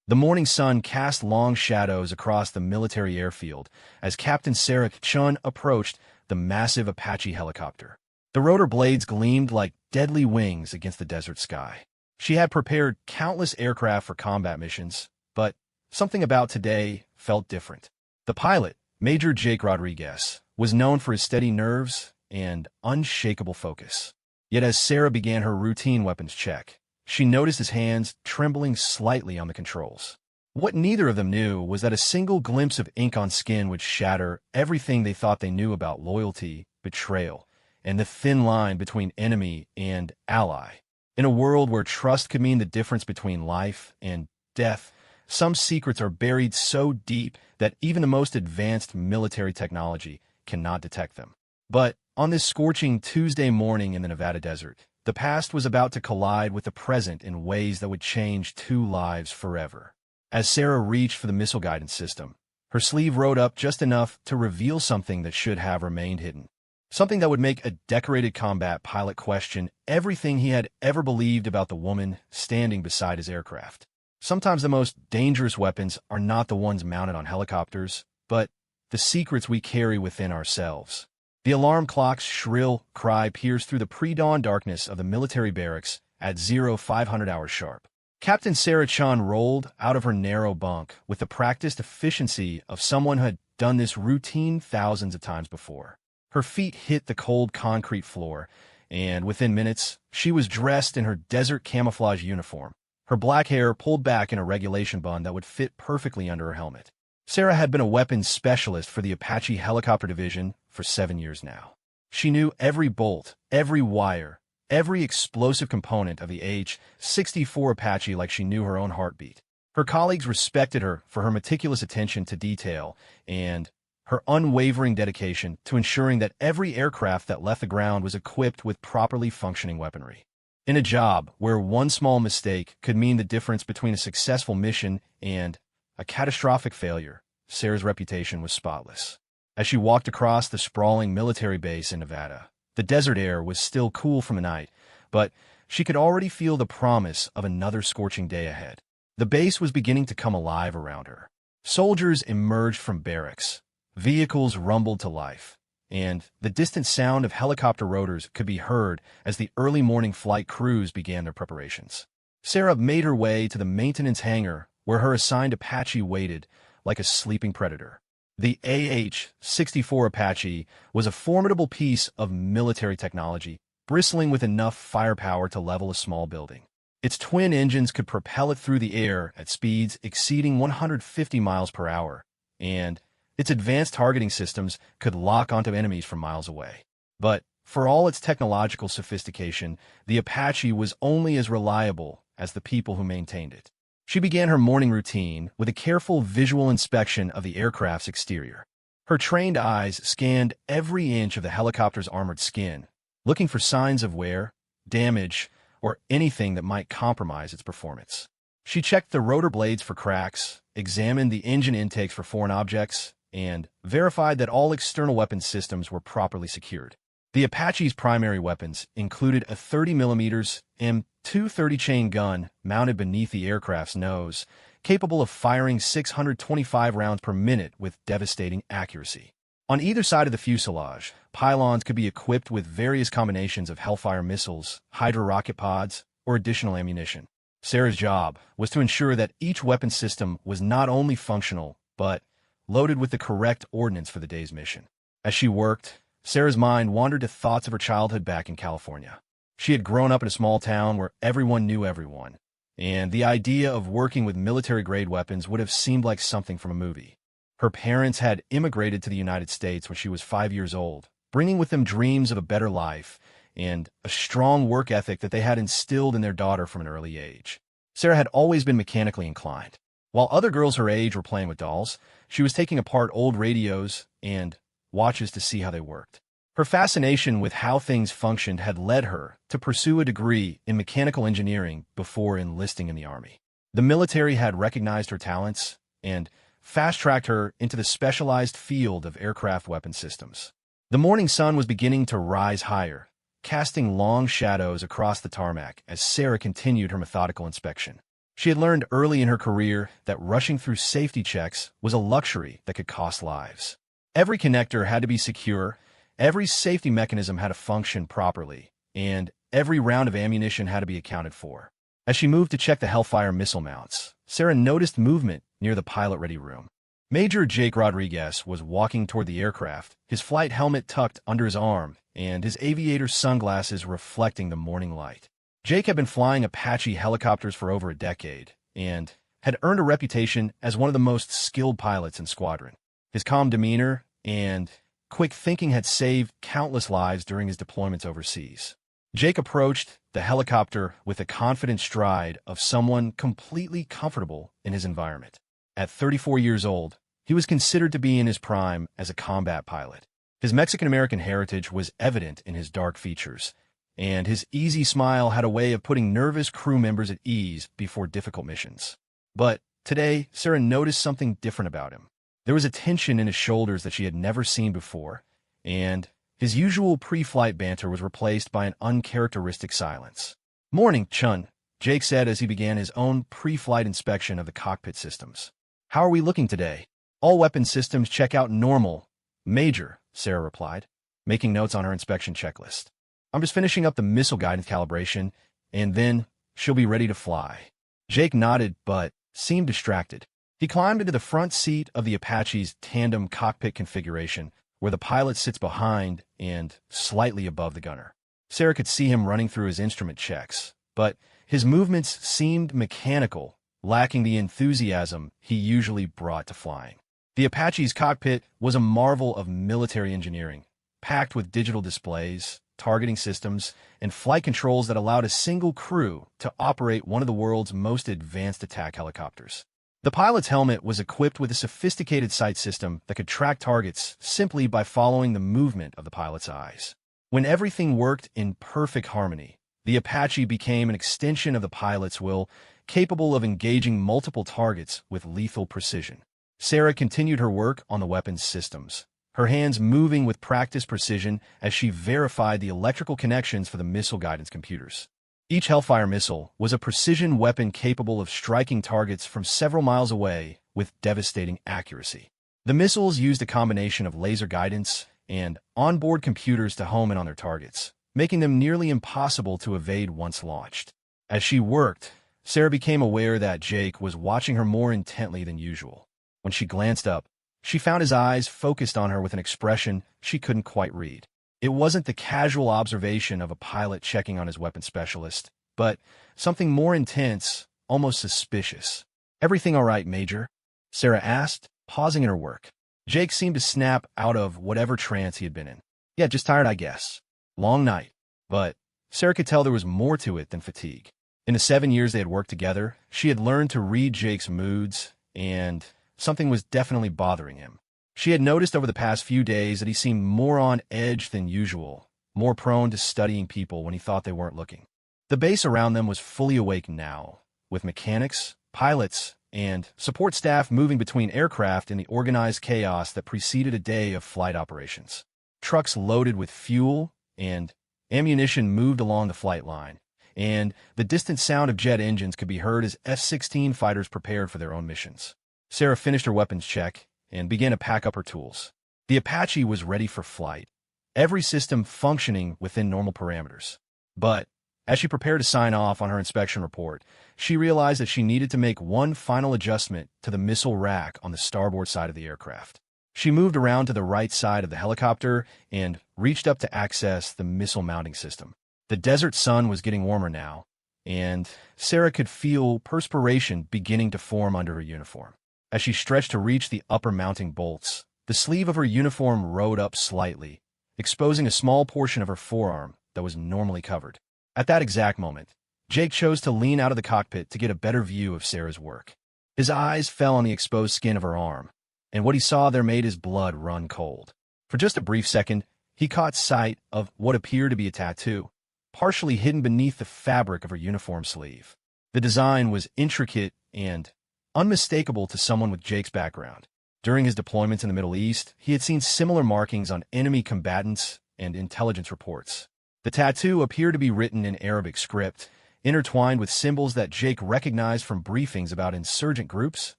The morning sun cast long shadows across the military airfield as Captain Sarah Chun approached the massive Apache helicopter. The rotor blades gleamed like deadly wings against the desert sky. She had prepared countless aircraft for combat missions, but something about today felt different. The pilot, Major Jake Rodriguez, was known for his steady nerves and unshakable focus. Yet as Sarah began her routine weapons check, she noticed his hands trembling slightly on the controls. What neither of them knew was that a single glimpse of ink on skin would shatter everything they thought they knew about loyalty, betrayal, and the thin line between enemy and ally. In a world where trust could mean the difference between life and death, some secrets are buried so deep that even the most advanced military technology cannot detect them. But on this scorching Tuesday morning in the Nevada desert, the past was about to collide with the present in ways that would change two lives forever. As Sarah reached for the missile guidance system, her sleeve rode up just enough to reveal something that should have remained hidden. Something that would make a decorated combat pilot question everything he had ever believed about the woman standing beside his aircraft. Sometimes the most dangerous weapons are not the ones mounted on helicopters, but the secrets we carry within ourselves. The alarm clock's shrill cry pierced through the pre-dawn darkness of the military barracks at 0500 hours sharp. Captain Sarah Chun rolled out of her narrow bunk with the practiced efficiency of someone who had done this routine thousands of times before. Her feet hit the cold concrete floor, and within minutes, she was dressed in her desert camouflage uniform, her black hair pulled back in a regulation bun that would fit perfectly under her helmet. Sarah had been a weapons specialist for the Apache Helicopter Division for 7 years now. She knew every bolt, every wire, every explosive component of the H-64 Apache like she knew her own heartbeat. Her colleagues respected her for her meticulous attention to detail and her unwavering dedication to ensuring that every aircraft that left the ground was equipped with properly functioning weaponry. In a job where one small mistake could mean the difference between a successful mission and a catastrophic failure, Sarah's reputation was spotless. As she walked across the sprawling military base in Nevada, the desert air was still cool from the night, but she could already feel the promise of another scorching day ahead. The base was beginning to come alive around her. Soldiers emerged from barracks, vehicles rumbled to life, and the distant sound of helicopter rotors could be heard as the early morning flight crews began their preparations. Sarah made her way to the maintenance hangar where her assigned Apache waited like a sleeping predator. The AH-64 Apache was a formidable piece of military technology, bristling with enough firepower to level a small building. Its twin engines could propel it through the air at speeds exceeding 150 miles per hour, and its advanced targeting systems could lock onto enemies from miles away. But for all its technological sophistication, the Apache was only as reliable as the people who maintained it. She began her morning routine with a careful visual inspection of the aircraft's exterior. Her trained eyes scanned every inch of the helicopter's armored skin, looking for signs of wear, damage, or anything that might compromise its performance. She checked the rotor blades for cracks, examined the engine intakes for foreign objects, and verified that all external weapon systems were properly secured. The Apache's primary weapons included a 30mm M230 chain gun mounted beneath the aircraft's nose, capable of firing 625 rounds per minute with devastating accuracy. On either side of the fuselage, pylons could be equipped with various combinations of Hellfire missiles, Hydra rocket pods, or additional ammunition. Sarah's job was to ensure that each weapon system was not only functional, but loaded with the correct ordnance for the day's mission. As she worked, Sarah's mind wandered to thoughts of her childhood back in California. She had grown up in a small town where everyone knew everyone, and the idea of working with military-grade weapons would have seemed like something from a movie. Her parents had immigrated to the United States when she was 5 years old, bringing with them dreams of a better life and a strong work ethic that they had instilled in their daughter from an early age. Sarah had always been mechanically inclined. While other girls her age were playing with dolls, she was taking apart old radios and watches to see how they worked. Her fascination with how things functioned had led her to pursue a degree in mechanical engineering before enlisting in the Army. The military had recognized her talents and fast-tracked her into the specialized field of aircraft weapon systems. The morning sun was beginning to rise higher, casting long shadows across the tarmac as Sarah continued her methodical inspection. She had learned early in her career that rushing through safety checks was a luxury that could cost lives. Every connector had to be secure, every safety mechanism had to function properly, and every round of ammunition had to be accounted for. As she moved to check the Hellfire missile mounts, Sarah noticed movement near the pilot-ready room. Major Jake Rodriguez was walking toward the aircraft, his flight helmet tucked under his arm and his aviator's sunglasses reflecting the morning light. Jake had been flying Apache helicopters for over a decade and had earned a reputation as one of the most skilled pilots in Squadron. His calm demeanor and quick thinking had saved countless lives during his deployments overseas. Jake approached the helicopter with the confident stride of someone completely comfortable in his environment. At 34 years old, he was considered to be in his prime as a combat pilot. His Mexican-American heritage was evident in his dark features, and his easy smile had a way of putting nervous crew members at ease before difficult missions. But today, Sarah noticed something different about him. There was a tension in his shoulders that she had never seen before, and his usual pre-flight banter was replaced by an uncharacteristic silence. "Morning, Chun," Jake said as he began his own pre-flight inspection of the cockpit systems. "How are we looking today?" "All weapon systems check out normal, Major," Sarah replied, making notes on her inspection checklist. "I'm just finishing up the missile guidance calibration, and then she'll be ready to fly." Jake nodded, but seemed distracted. He climbed into the front seat of the Apache's tandem cockpit configuration, where the pilot sits behind and slightly above the gunner. Sarah could see him running through his instrument checks, but his movements seemed mechanical, lacking the enthusiasm he usually brought to flying. The Apache's cockpit was a marvel of military engineering, packed with digital displays, targeting systems, and flight controls that allowed a single crew to operate one of the world's most advanced attack helicopters. The pilot's helmet was equipped with a sophisticated sight system that could track targets simply by following the movement of the pilot's eyes. When everything worked in perfect harmony, the Apache became an extension of the pilot's will, capable of engaging multiple targets with lethal precision. Sarah continued her work on the weapons systems, her hands moving with practiced precision as she verified the electrical connections for the missile guidance computers. Each Hellfire missile was a precision weapon capable of striking targets from several miles away with devastating accuracy. The missiles used a combination of laser guidance and onboard computers to home in on their targets, making them nearly impossible to evade once launched. As she worked, Sarah became aware that Jake was watching her more intently than usual. When she glanced up, she found his eyes focused on her with an expression she couldn't quite read. It wasn't the casual observation of a pilot checking on his weapon specialist, but something more intense, almost suspicious. "Everything all right, Major?" Sarah asked, pausing in her work. Jake seemed to snap out of whatever trance he had been in. "Yeah, just tired, I guess. Long night." But Sarah could tell there was more to it than fatigue. In the 7 years they had worked together, she had learned to read Jake's moods, and something was definitely bothering him. She had noticed over the past few days that he seemed more on edge than usual, more prone to studying people when he thought they weren't looking. The base around them was fully awake now, with mechanics, pilots, and support staff moving between aircraft in the organized chaos that preceded a day of flight operations. Trucks loaded with fuel and ammunition moved along the flight line, and the distant sound of jet engines could be heard as F-16 fighters prepared for their own missions. Sarah finished her weapons check and began to pack up her tools. The Apache was ready for flight, every system functioning within normal parameters. But as she prepared to sign off on her inspection report, she realized that she needed to make one final adjustment to the missile rack on the starboard side of the aircraft. She moved around to the right side of the helicopter and reached up to access the missile mounting system. The desert sun was getting warmer now, and Sarah could feel perspiration beginning to form under her uniform. As she stretched to reach the upper mounting bolts, the sleeve of her uniform rode up slightly, exposing a small portion of her forearm that was normally covered. At that exact moment, Jake chose to lean out of the cockpit to get a better view of Sarah's work. His eyes fell on the exposed skin of her arm, and what he saw there made his blood run cold. For just a brief second, he caught sight of what appeared to be a tattoo, partially hidden beneath the fabric of her uniform sleeve. The design was intricate and unmistakable to someone with Jake's background. During his deployments in the Middle East, he had seen similar markings on enemy combatants and intelligence reports. The tattoo appeared to be written in Arabic script, intertwined with symbols that Jake recognized from briefings about insurgent groups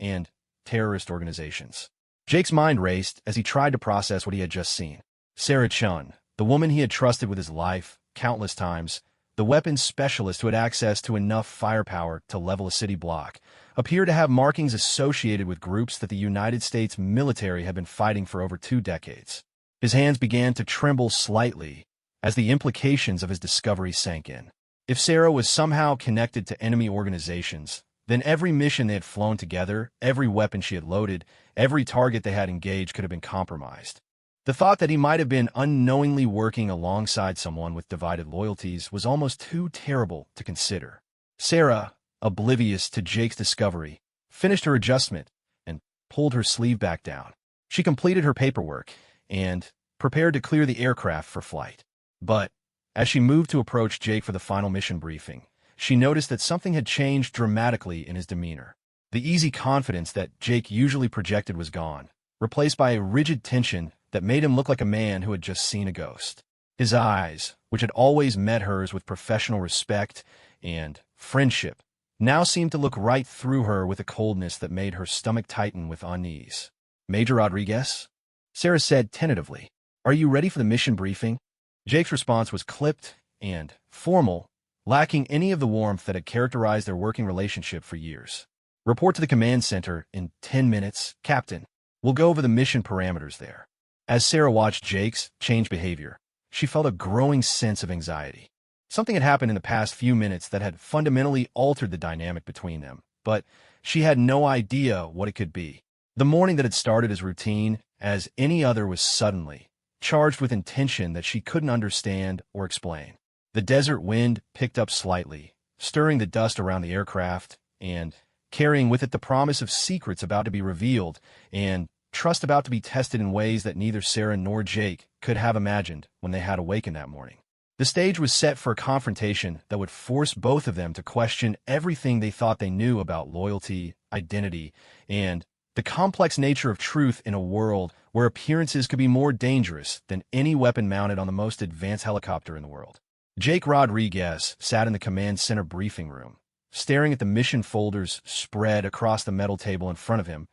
and terrorist organizations. Jake's mind raced as he tried to process what he had just seen. Sarah Chun, the woman he had trusted with his life countless times, the weapons specialist who had access to enough firepower to level a city block, appeared to have markings associated with groups that the United States military had been fighting for over 2 decades. His hands began to tremble slightly as the implications of his discovery sank in. If Sarah was somehow connected to enemy organizations, then every mission they had flown together, every weapon she had loaded, every target they had engaged could have been compromised. The thought that he might have been unknowingly working alongside someone with divided loyalties was almost too terrible to consider. Sarah, oblivious to Jake's discovery, finished her adjustment and pulled her sleeve back down. She completed her paperwork and prepared to clear the aircraft for flight. But as she moved to approach Jake for the final mission briefing, she noticed that something had changed dramatically in his demeanor. The easy confidence that Jake usually projected was gone, replaced by a rigid tension that made him look like a man who had just seen a ghost. His eyes, which had always met hers with professional respect and friendship, now seemed to look right through her with a coldness that made her stomach tighten with unease. "Major Rodriguez?" Sarah said tentatively. "Are you ready for the mission briefing?" Jake's response was clipped and formal, lacking any of the warmth that had characterized their working relationship for years. "Report to the command center in 10 minutes, Captain. We'll go over the mission parameters there." As Sarah watched Jake's change behavior, she felt a growing sense of anxiety. Something had happened in the past few minutes that had fundamentally altered the dynamic between them, but she had no idea what it could be. The morning that had started as routine as any other was suddenly charged with intention that she couldn't understand or explain. The desert wind picked up slightly, stirring the dust around the aircraft and carrying with it the promise of secrets about to be revealed and trust about to be tested in ways that neither Sarah nor Jake could have imagined when they had awakened that morning. The stage was set for a confrontation that would force both of them to question everything they thought they knew about loyalty, identity, and the complex nature of truth in a world where appearances could be more dangerous than any weapon mounted on the most advanced helicopter in the world. Jake Rodriguez sat in the command center briefing room, staring at the mission folders spread across the metal table in front of him,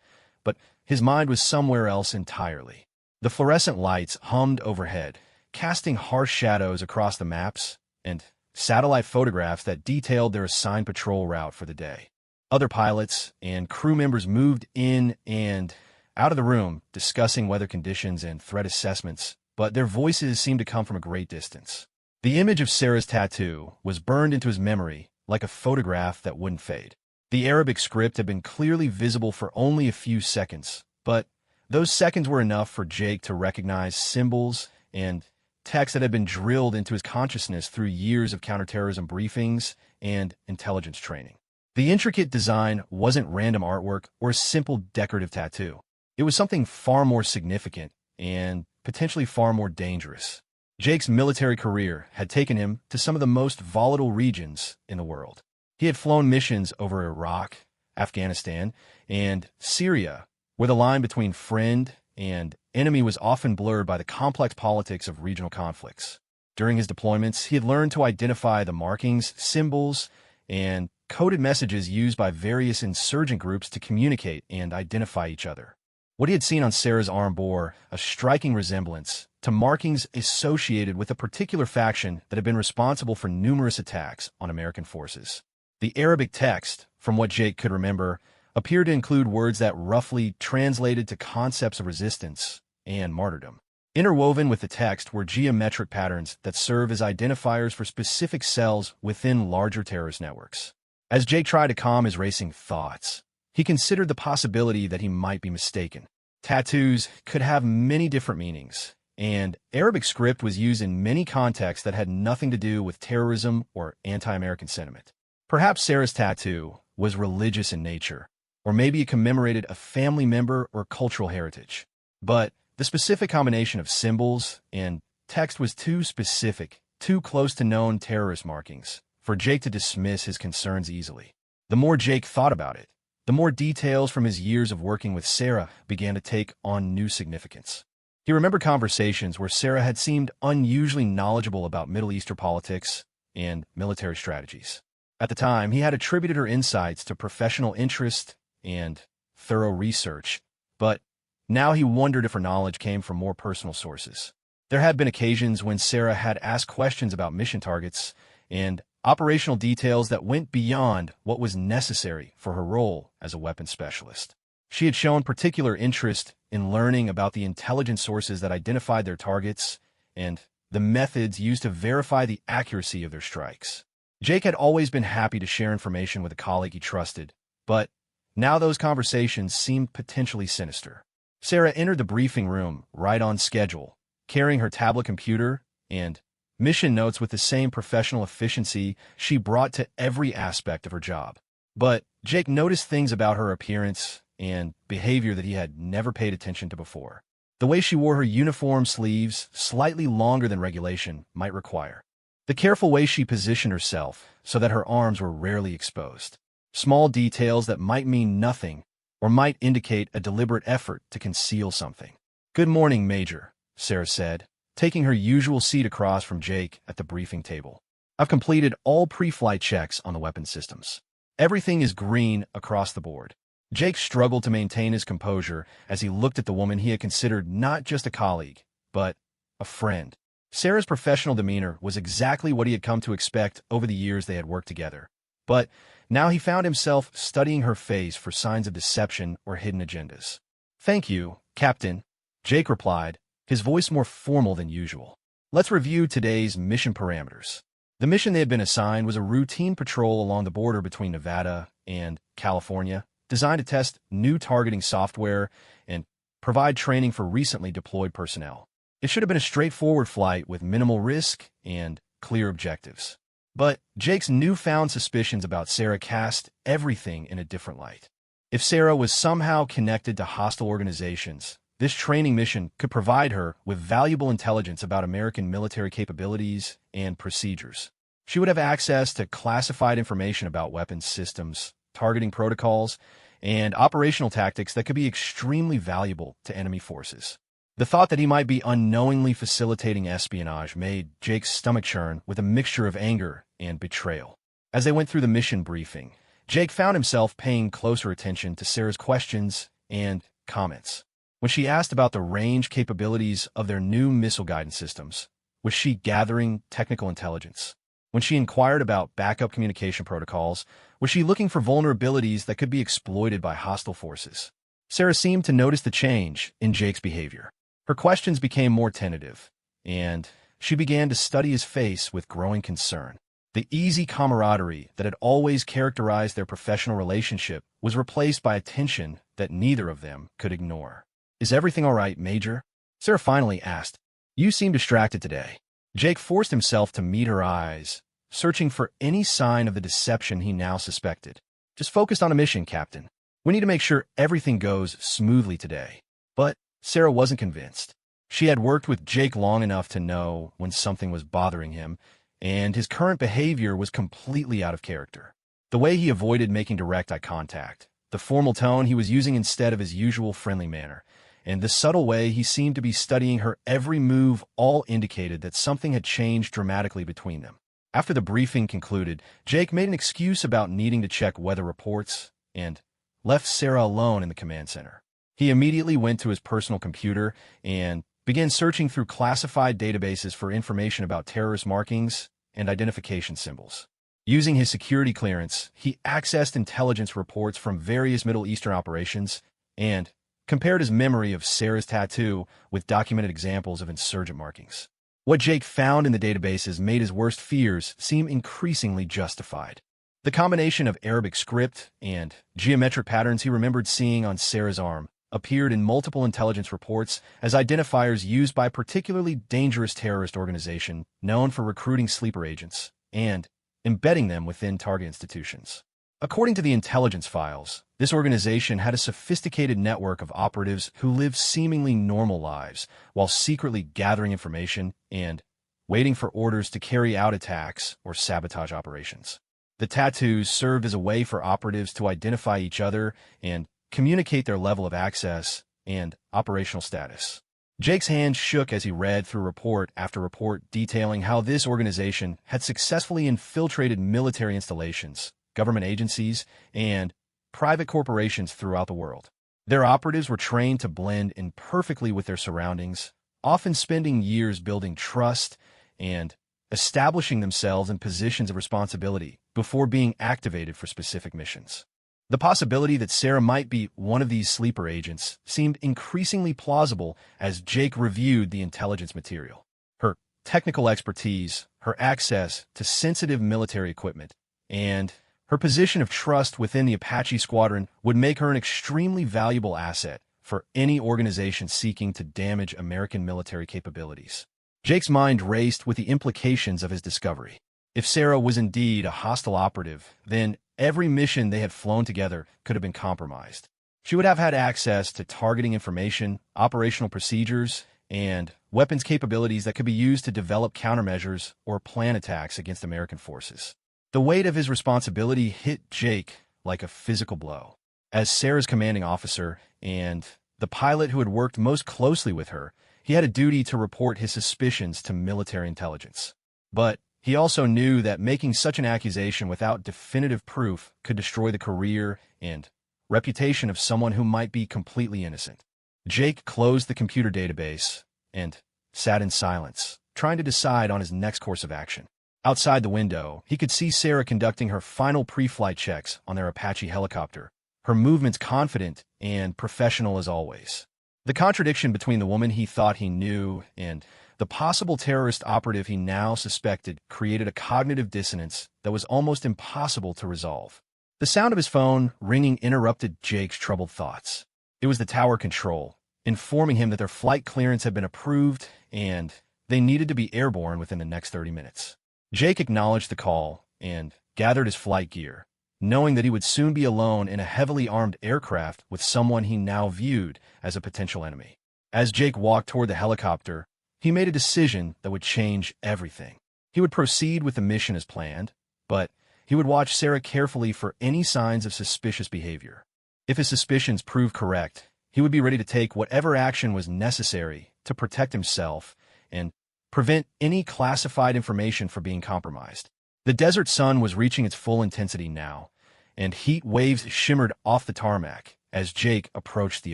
but his mind was somewhere else entirely. The fluorescent lights hummed overhead, casting harsh shadows across the maps and satellite photographs that detailed their assigned patrol route for the day. Other pilots and crew members moved in and out of the room, discussing weather conditions and threat assessments, but their voices seemed to come from a great distance. The image of Sarah's tattoo was burned into his memory like a photograph that wouldn't fade. The Arabic script had been clearly visible for only a few seconds, but those seconds were enough for Jake to recognize symbols and text that had been drilled into his consciousness through years of counterterrorism briefings and intelligence training. The intricate design wasn't random artwork or a simple decorative tattoo. It was something far more significant and potentially far more dangerous. Jake's military career had taken him to some of the most volatile regions in the world. He had flown missions over Iraq, Afghanistan, and Syria, where the line between friend and enemy was often blurred by the complex politics of regional conflicts. During his deployments, he had learned to identify the markings, symbols, and coded messages used by various insurgent groups to communicate and identify each other. What he had seen on Sarah's arm bore a striking resemblance to markings associated with a particular faction that had been responsible for numerous attacks on American forces. The Arabic text, from what Jake could remember, appeared to include words that roughly translated to concepts of resistance and martyrdom. Interwoven with the text were geometric patterns that serve as identifiers for specific cells within larger terrorist networks. As Jake tried to calm his racing thoughts, he considered the possibility that he might be mistaken. Tattoos could have many different meanings, and Arabic script was used in many contexts that had nothing to do with terrorism or anti-American sentiment. Perhaps Sarah's tattoo was religious in nature, or maybe it commemorated a family member or cultural heritage. But the specific combination of symbols and text was too specific, too close to known terrorist markings, for Jake to dismiss his concerns easily. The more Jake thought about it, the more details from his years of working with Sarah began to take on new significance. He remembered conversations where Sarah had seemed unusually knowledgeable about Middle Eastern politics and military strategies. At the time, he had attributed her insights to professional interest and thorough research, but now he wondered if her knowledge came from more personal sources. There had been occasions when Sarah had asked questions about mission targets and operational details that went beyond what was necessary for her role as a weapons specialist. She had shown particular interest in learning about the intelligence sources that identified their targets and the methods used to verify the accuracy of their strikes. Jake had always been happy to share information with a colleague he trusted, but now those conversations seemed potentially sinister. Sarah entered the briefing room right on schedule, carrying her tablet computer and mission notes with the same professional efficiency she brought to every aspect of her job. But Jake noticed things about her appearance and behavior that he had never paid attention to before. The way she wore her uniform sleeves slightly longer than regulation might require. The careful way she positioned herself so that her arms were rarely exposed. Small details that might mean nothing or might indicate a deliberate effort to conceal something. "Good morning, Major," Sarah said, taking her usual seat across from Jake at the briefing table. "I've completed all pre-flight checks on the weapon systems. Everything is green across the board." Jake struggled to maintain his composure as he looked at the woman he had considered not just a colleague, but a friend. Sarah's professional demeanor was exactly what he had come to expect over the years they had worked together. But now he found himself studying her face for signs of deception or hidden agendas. "Thank you, Captain," Jake replied, his voice more formal than usual. "Let's review today's mission parameters." The mission they had been assigned was a routine patrol along the border between Nevada and California, designed to test new targeting software and provide training for recently deployed personnel. It should have been a straightforward flight with minimal risk and clear objectives. But Jake's newfound suspicions about Sarah cast everything in a different light. If Sarah was somehow connected to hostile organizations, this training mission could provide her with valuable intelligence about American military capabilities and procedures. She would have access to classified information about weapons systems, targeting protocols, and operational tactics that could be extremely valuable to enemy forces. The thought that he might be unknowingly facilitating espionage made Jake's stomach churn with a mixture of anger and betrayal. As they went through the mission briefing, Jake found himself paying closer attention to Sarah's questions and comments. When she asked about the range capabilities of their new missile guidance systems, was she gathering technical intelligence? When she inquired about backup communication protocols, was she looking for vulnerabilities that could be exploited by hostile forces? Sarah seemed to notice the change in Jake's behavior. Her questions became more tentative, and she began to study his face with growing concern. The easy camaraderie that had always characterized their professional relationship was replaced by a tension that neither of them could ignore. "Is everything all right, Major?" Sarah finally asked. "You seem distracted today." Jake forced himself to meet her eyes, searching for any sign of the deception he now suspected. "Just focused on a mission, Captain. We need to make sure everything goes smoothly today." But Sarah wasn't convinced. She had worked with Jake long enough to know when something was bothering him, and his current behavior was completely out of character. The way he avoided making direct eye contact, the formal tone he was using instead of his usual friendly manner, and the subtle way he seemed to be studying her every move all indicated that something had changed dramatically between them. After the briefing concluded, Jake made an excuse about needing to check weather reports and left Sarah alone in the command center. He immediately went to his personal computer and began searching through classified databases for information about terrorist markings and identification symbols. Using his security clearance, he accessed intelligence reports from various Middle Eastern operations and compared his memory of Sarah's tattoo with documented examples of insurgent markings. What Jake found in the databases made his worst fears seem increasingly justified. The combination of Arabic script and geometric patterns he remembered seeing on Sarah's arm appeared in multiple intelligence reports as identifiers used by a particularly dangerous terrorist organization known for recruiting sleeper agents and embedding them within target institutions. According to the intelligence files, this organization had a sophisticated network of operatives who lived seemingly normal lives while secretly gathering information and waiting for orders to carry out attacks or sabotage operations. The tattoos served as a way for operatives to identify each other and communicate their level of access and operational status. Jake's hand shook as he read through report after report detailing how this organization had successfully infiltrated military installations, government agencies, and private corporations throughout the world. Their operatives were trained to blend in perfectly with their surroundings, often spending years building trust and establishing themselves in positions of responsibility before being activated for specific missions. The possibility that Sarah might be one of these sleeper agents seemed increasingly plausible as Jake reviewed the intelligence material. Her technical expertise, her access to sensitive military equipment, and her position of trust within the Apache squadron would make her an extremely valuable asset for any organization seeking to damage American military capabilities. Jake's mind raced with the implications of his discovery. If Sarah was indeed a hostile operative, then every mission they had flown together could have been compromised. She would have had access to targeting information, operational procedures, and weapons capabilities that could be used to develop countermeasures or plan attacks against American forces. The weight of his responsibility hit Jake like a physical blow. As Sarah's commanding officer and the pilot who had worked most closely with her, he had a duty to report his suspicions to military intelligence. But he also knew that making such an accusation without definitive proof could destroy the career and reputation of someone who might be completely innocent. Jake closed the computer database and sat in silence, trying to decide on his next course of action. Outside the window, he could see Sarah conducting her final pre-flight checks on their Apache helicopter, her movements confident and professional as always. The contradiction between the woman he thought he knew and the possible terrorist operative he now suspected created a cognitive dissonance that was almost impossible to resolve. The sound of his phone ringing interrupted Jake's troubled thoughts. It was the tower control, informing him that their flight clearance had been approved and they needed to be airborne within the next 30 minutes. Jake acknowledged the call and gathered his flight gear, knowing that he would soon be alone in a heavily armed aircraft with someone he now viewed as a potential enemy. As Jake walked toward the helicopter, he made a decision that would change everything. He would proceed with the mission as planned, but he would watch Sarah carefully for any signs of suspicious behavior. If his suspicions proved correct, he would be ready to take whatever action was necessary to protect himself and prevent any classified information from being compromised. The desert sun was reaching its full intensity now, and heat waves shimmered off the tarmac as Jake approached the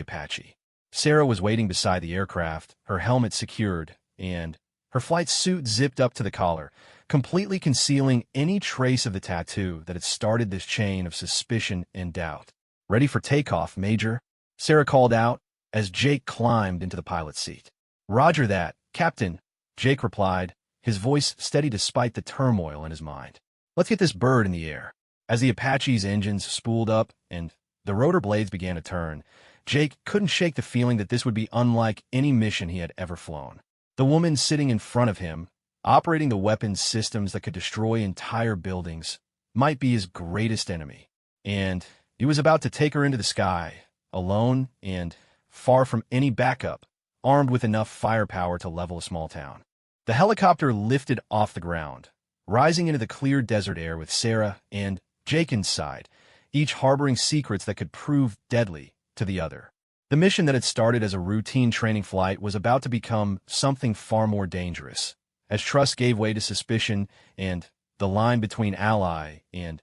Apache. Sarah was waiting beside the aircraft, her helmet secured, and her flight suit zipped up to the collar, completely concealing any trace of the tattoo that had started this chain of suspicion and doubt. "Ready for takeoff, Major," Sarah called out as Jake climbed into the pilot's seat. "Roger that, Captain," Jake replied, his voice steady despite the turmoil in his mind. "Let's get this bird in the air." As the Apache's engines spooled up and the rotor blades began to turn, Jake couldn't shake the feeling that this would be unlike any mission he had ever flown. The woman sitting in front of him, operating the weapons systems that could destroy entire buildings, might be his greatest enemy. And he was about to take her into the sky, alone and far from any backup, armed with enough firepower to level a small town. The helicopter lifted off the ground, rising into the clear desert air with Sarah and Jake inside, each harboring secrets that could prove deadly to the other. The mission that had started as a routine training flight was about to become something far more dangerous, as trust gave way to suspicion and the line between ally and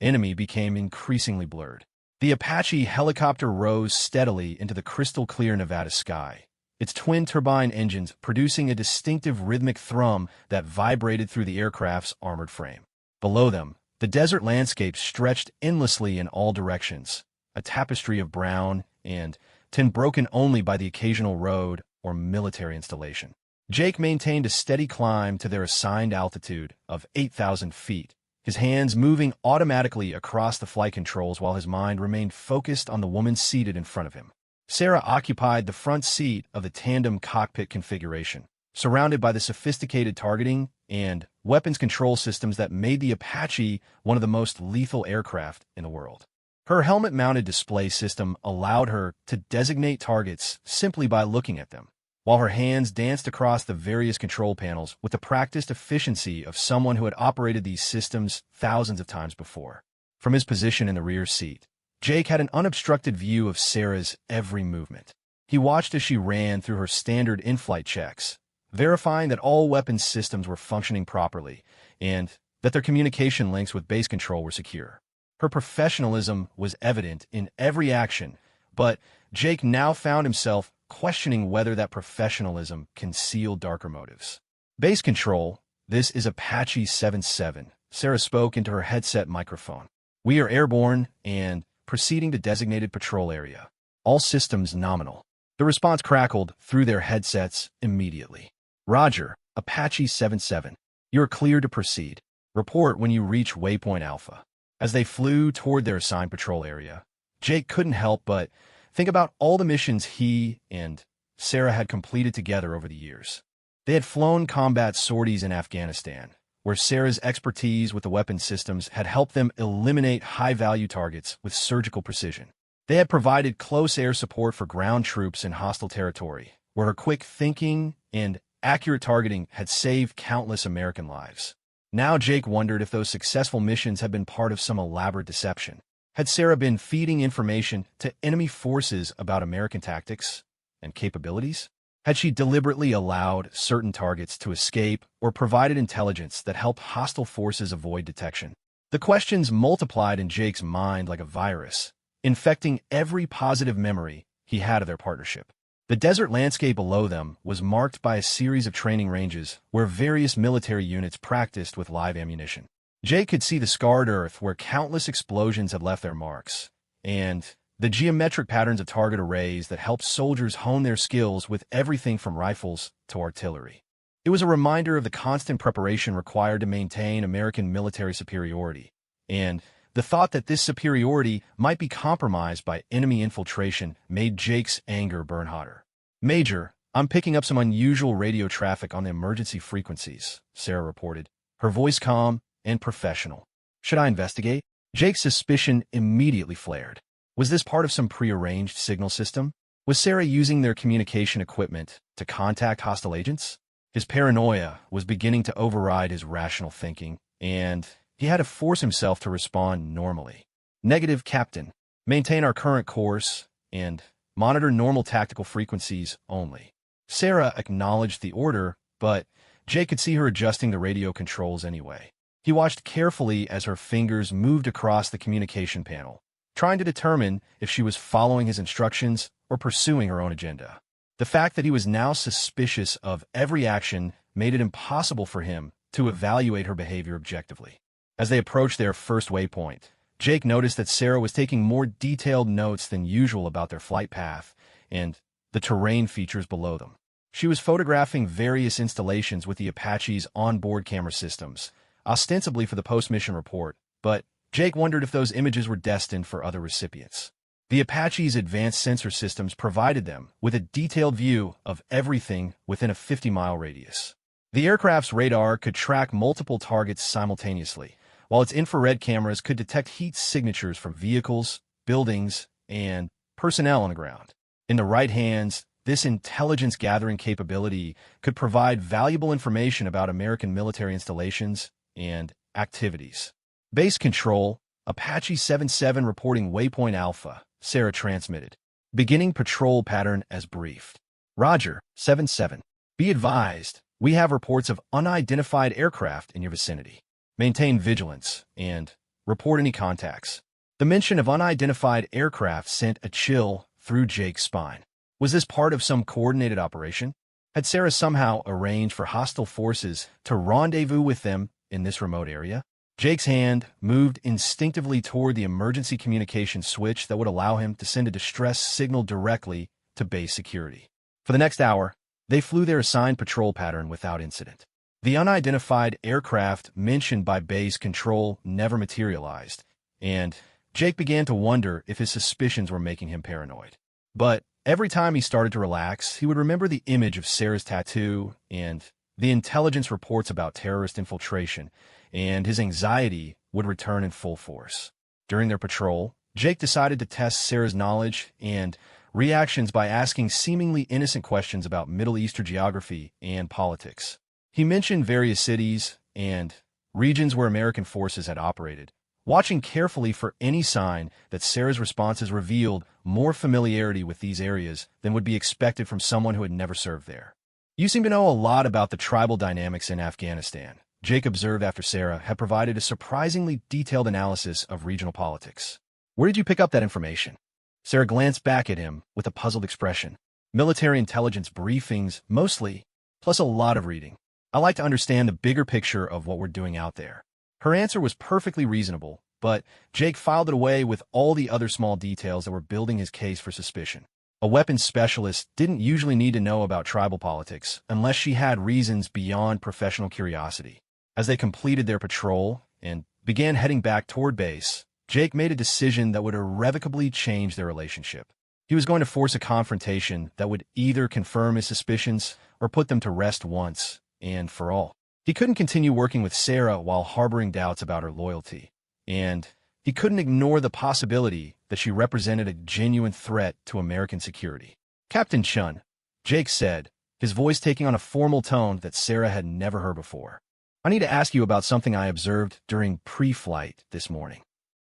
enemy became increasingly blurred. The Apache helicopter rose steadily into the crystal-clear Nevada sky, its twin-turbine engines producing a distinctive rhythmic thrum that vibrated through the aircraft's armored frame. Below them, the desert landscape stretched endlessly in all directions, a tapestry of brown and tin broken only by the occasional road or military installation. Jake maintained a steady climb to their assigned altitude of 8,000 feet, his hands moving automatically across the flight controls while his mind remained focused on the woman seated in front of him. Sarah occupied the front seat of the tandem cockpit configuration, surrounded by the sophisticated targeting and weapons control systems that made the Apache one of the most lethal aircraft in the world. Her helmet-mounted display system allowed her to designate targets simply by looking at them, while her hands danced across the various control panels with the practiced efficiency of someone who had operated these systems thousands of times before. From his position in the rear seat, Jake had an unobstructed view of Sarah's every movement. He watched as she ran through her standard in-flight checks, verifying that all weapons systems were functioning properly and that their communication links with base control were secure. Her professionalism was evident in every action, but Jake now found himself questioning whether that professionalism concealed darker motives. Base control, this is Apache 77. Sarah spoke into her headset microphone. We are airborne and proceeding to designated patrol area. All systems nominal. The response crackled through their headsets immediately. Roger, Apache 77. You are clear to proceed. Report when you reach Waypoint Alpha. As they flew toward their assigned patrol area, Jake couldn't help but think about all the missions he and Sarah had completed together over the years. They had flown combat sorties in Afghanistan, where Sarah's expertise with the weapon systems had helped them eliminate high-value targets with surgical precision. They had provided close air support for ground troops in hostile territory, where her quick thinking and accurate targeting had saved countless American lives. Now Jake wondered if those successful missions had been part of some elaborate deception. Had Sarah been feeding information to enemy forces about American tactics and capabilities? Had she deliberately allowed certain targets to escape or provided intelligence that helped hostile forces avoid detection? The questions multiplied in Jake's mind like a virus, infecting every positive memory he had of their partnership. The desert landscape below them was marked by a series of training ranges where various military units practiced with live ammunition. Jake could see the scarred earth where countless explosions had left their marks, and the geometric patterns of target arrays that helped soldiers hone their skills with everything from rifles to artillery. It was a reminder of the constant preparation required to maintain American military superiority, and the thought that this superiority might be compromised by enemy infiltration made Jake's anger burn hotter. Major, I'm picking up some unusual radio traffic on the emergency frequencies, Sarah reported, her voice calm and professional. Should I investigate? Jake's suspicion immediately flared. Was this part of some prearranged signal system? Was Sarah using their communication equipment to contact hostile agents? His paranoia was beginning to override his rational thinking, and he had to force himself to respond normally. Negative, Captain. Maintain our current course and monitor normal tactical frequencies only. Sarah acknowledged the order, but Jake could see her adjusting the radio controls anyway. He watched carefully as her fingers moved across the communication panel, trying to determine if she was following his instructions or pursuing her own agenda. The fact that he was now suspicious of every action made it impossible for him to evaluate her behavior objectively. As they approached their first waypoint, Jake noticed that Sarah was taking more detailed notes than usual about their flight path and the terrain features below them. She was photographing various installations with the Apache's onboard camera systems, ostensibly for the post-mission report, but Jake wondered if those images were destined for other recipients. The Apache's advanced sensor systems provided them with a detailed view of everything within a 50-mile radius. The aircraft's radar could track multiple targets simultaneously, while its infrared cameras could detect heat signatures from vehicles, buildings, and personnel on the ground. In the right hands, this intelligence-gathering capability could provide valuable information about American military installations and activities. Base control, Apache 77 reporting Waypoint Alpha, Sarah transmitted. Beginning patrol pattern as briefed. Roger, 77. Be advised, we have reports of unidentified aircraft in your vicinity. Maintain vigilance and report any contacts. The mention of unidentified aircraft sent a chill through Jake's spine. Was this part of some coordinated operation? Had Sarah somehow arranged for hostile forces to rendezvous with them in this remote area? Jake's hand moved instinctively toward the emergency communication switch that would allow him to send a distress signal directly to base security. For the next hour, they flew their assigned patrol pattern without incident. The unidentified aircraft mentioned by base control never materialized, and Jake began to wonder if his suspicions were making him paranoid. But every time he started to relax, he would remember the image of Sarah's tattoo and the intelligence reports about terrorist infiltration, and his anxiety would return in full force. During their patrol, Jake decided to test Sarah's knowledge and reactions by asking seemingly innocent questions about Middle Eastern geography and politics. He mentioned various cities and regions where American forces had operated, watching carefully for any sign that Sarah's responses revealed more familiarity with these areas than would be expected from someone who had never served there. "You seem to know a lot about the tribal dynamics in Afghanistan," Jake observed after Sarah had provided a surprisingly detailed analysis of regional politics. "Where did you pick up that information?" Sarah glanced back at him with a puzzled expression. "Military intelligence briefings, mostly, plus a lot of reading. I like to understand the bigger picture of what we're doing out there." Her answer was perfectly reasonable, but Jake filed it away with all the other small details that were building his case for suspicion. A weapons specialist didn't usually need to know about tribal politics unless she had reasons beyond professional curiosity. As they completed their patrol and began heading back toward base, Jake made a decision that would irrevocably change their relationship. He was going to force a confrontation that would either confirm his suspicions or put them to rest once and for all. He couldn't continue working with Sarah while harboring doubts about her loyalty, and he couldn't ignore the possibility that she represented a genuine threat to American security. "Captain Chun," Jake said, his voice taking on a formal tone that Sarah had never heard before. "I need to ask you about something I observed during pre-flight this morning."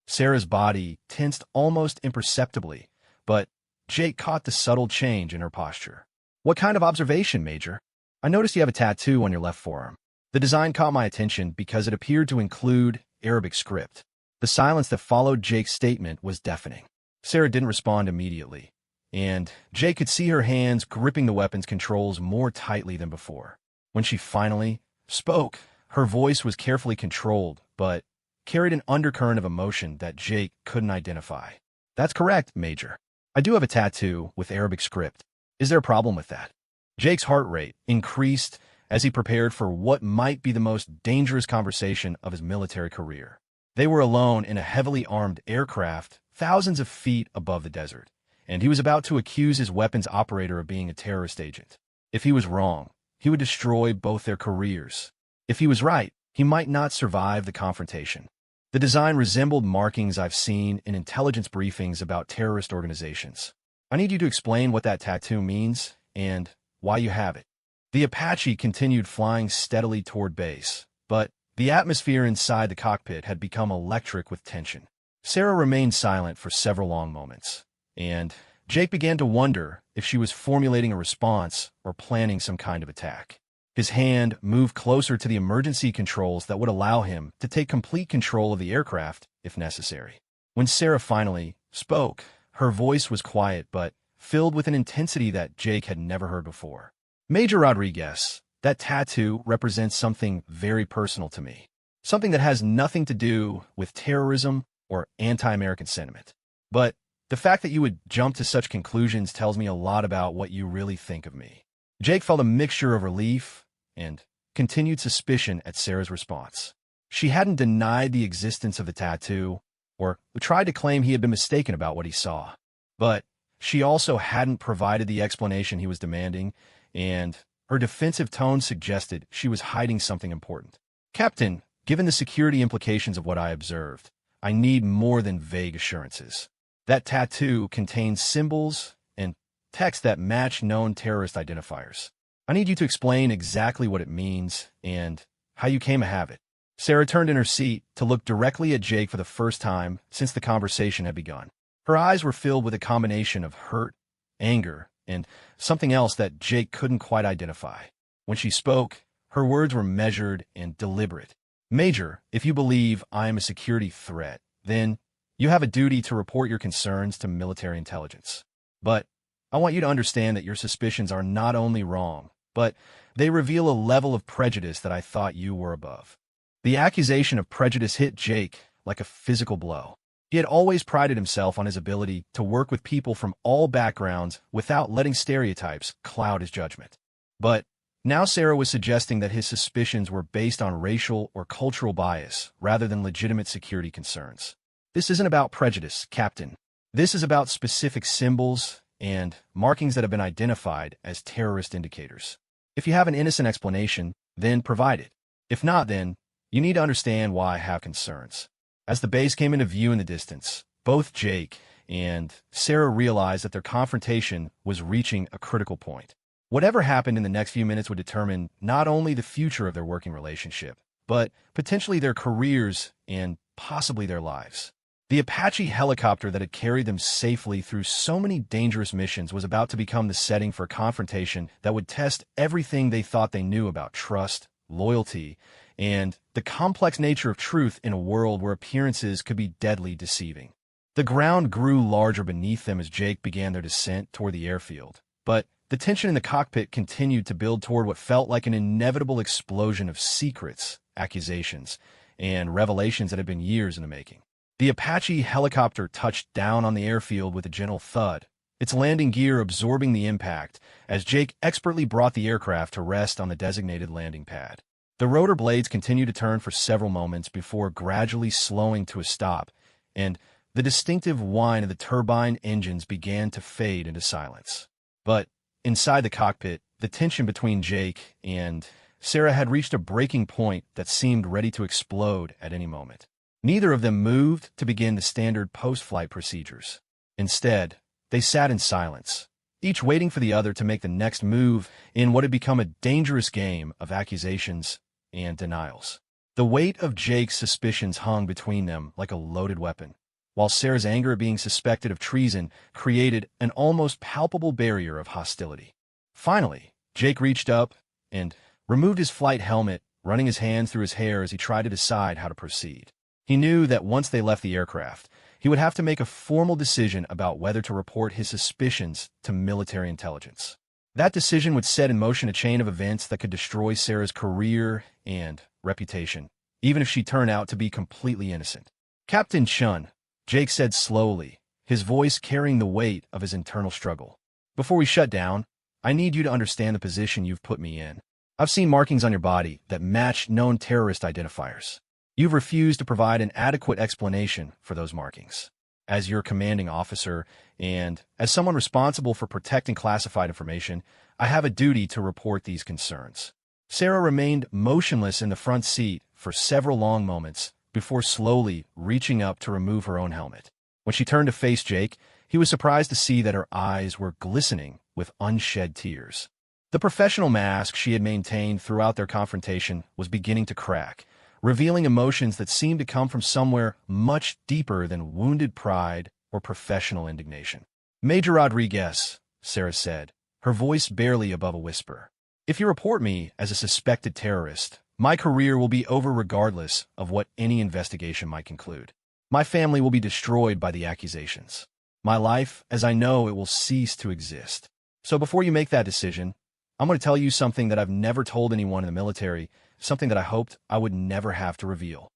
Sarah's body tensed almost imperceptibly, but Jake caught the subtle change in her posture. "What kind of observation, Major?" "I noticed you have a tattoo on your left forearm." The design caught my attention because it appeared to include Arabic script. The silence that followed Jake's statement was deafening. Sarah didn't respond immediately, and Jake could see her hands gripping the weapon's controls more tightly than before. When she finally spoke, her voice was carefully controlled, but carried an undercurrent of emotion that Jake couldn't identify. "That's correct, Major. I do have a tattoo with Arabic script. Is there a problem with that?" Jake's heart rate increased as he prepared for what might be the most dangerous conversation of his military career. They were alone in a heavily armed aircraft thousands of feet above the desert, and he was about to accuse his weapons operator of being a terrorist agent. If he was wrong, he would destroy both their careers. If he was right, he might not survive the confrontation. The design resembled markings I've seen in intelligence briefings about terrorist organizations. "I need you to explain what that tattoo means and why you have it." The Apache continued flying steadily toward base, but the atmosphere inside the cockpit had become electric with tension. Sarah remained silent for several long moments, and Jake began to wonder if she was formulating a response or planning some kind of attack. His hand moved closer to the emergency controls that would allow him to take complete control of the aircraft if necessary. When Sarah finally spoke, her voice was quiet but filled with an intensity that Jake had never heard before. "Major Rodriguez, that tattoo represents something very personal to me. Something that has nothing to do with terrorism or anti-American sentiment. But the fact that you would jump to such conclusions tells me a lot about what you really think of me." Jake felt a mixture of relief and continued suspicion at Sarah's response. She hadn't denied the existence of the tattoo or tried to claim he had been mistaken about what he saw. But she also hadn't provided the explanation he was demanding, and her defensive tone suggested she was hiding something important. "Captain, given the security implications of what I observed, I need more than vague assurances. That tattoo contains symbols and text that match known terrorist identifiers. I need you to explain exactly what it means and how you came to have it." Sarah turned in her seat to look directly at Jake for the first time since the conversation had begun. Her eyes were filled with a combination of hurt, anger, and something else that Jake couldn't quite identify. When she spoke, her words were measured and deliberate. "Major, if you believe I am a security threat, then you have a duty to report your concerns to military intelligence. But I want you to understand that your suspicions are not only wrong, but they reveal a level of prejudice that I thought you were above." The accusation of prejudice hit Jake like a physical blow. He had always prided himself on his ability to work with people from all backgrounds without letting stereotypes cloud his judgment. But now Sarah was suggesting that his suspicions were based on racial or cultural bias rather than legitimate security concerns. "This isn't about prejudice, Captain. This is about specific symbols and markings that have been identified as terrorist indicators. If you have an innocent explanation, then provide it. If not, then you need to understand why I have concerns." As the base came into view in the distance, both Jake and Sarah realized that their confrontation was reaching a critical point. Whatever happened in the next few minutes would determine not only the future of their working relationship, but potentially their careers and possibly their lives. The Apache helicopter that had carried them safely through so many dangerous missions was about to become the setting for a confrontation that would test everything they thought they knew about trust, loyalty, and the complex nature of truth in a world where appearances could be deadly deceiving. The ground grew larger beneath them as Jake began their descent toward the airfield, but the tension in the cockpit continued to build toward what felt like an inevitable explosion of secrets, accusations, and revelations that had been years in the making. The Apache helicopter touched down on the airfield with a gentle thud, its landing gear absorbing the impact as Jake expertly brought the aircraft to rest on the designated landing pad. The rotor blades continued to turn for several moments before gradually slowing to a stop, and the distinctive whine of the turbine engines began to fade into silence. But inside the cockpit, the tension between Jake and Sarah had reached a breaking point that seemed ready to explode at any moment. Neither of them moved to begin the standard post-flight procedures. Instead, they sat in silence, each waiting for the other to make the next move in what had become a dangerous game of accusations and denials. The weight of Jake's suspicions hung between them like a loaded weapon, while Sarah's anger at being suspected of treason created an almost palpable barrier of hostility. Finally, Jake reached up and removed his flight helmet, running his hands through his hair as he tried to decide how to proceed. He knew that once they left the aircraft, he would have to make a formal decision about whether to report his suspicions to military intelligence. That decision would set in motion a chain of events that could destroy Sarah's career and reputation, even if she turned out to be completely innocent. "Captain Chun," Jake said slowly, his voice carrying the weight of his internal struggle. "Before we shut down, I need you to understand the position you've put me in. I've seen markings on your body that match known terrorist identifiers. You've refused to provide an adequate explanation for those markings. As your commanding officer and as someone responsible for protecting classified information, I have a duty to report these concerns." Sarah remained motionless in the front seat for several long moments before slowly reaching up to remove her own helmet. When she turned to face Jake, he was surprised to see that her eyes were glistening with unshed tears. The professional mask she had maintained throughout their confrontation was beginning to crack, revealing emotions that seemed to come from somewhere much deeper than wounded pride or professional indignation. "Major Rodriguez," Sarah said, her voice barely above a whisper, "if you report me as a suspected terrorist, my career will be over regardless of what any investigation might conclude. My family will be destroyed by the accusations. My life, as I know it, will cease to exist. So before you make that decision, I'm going to tell you something that I've never told anyone in the military, something that I hoped I would never have to reveal."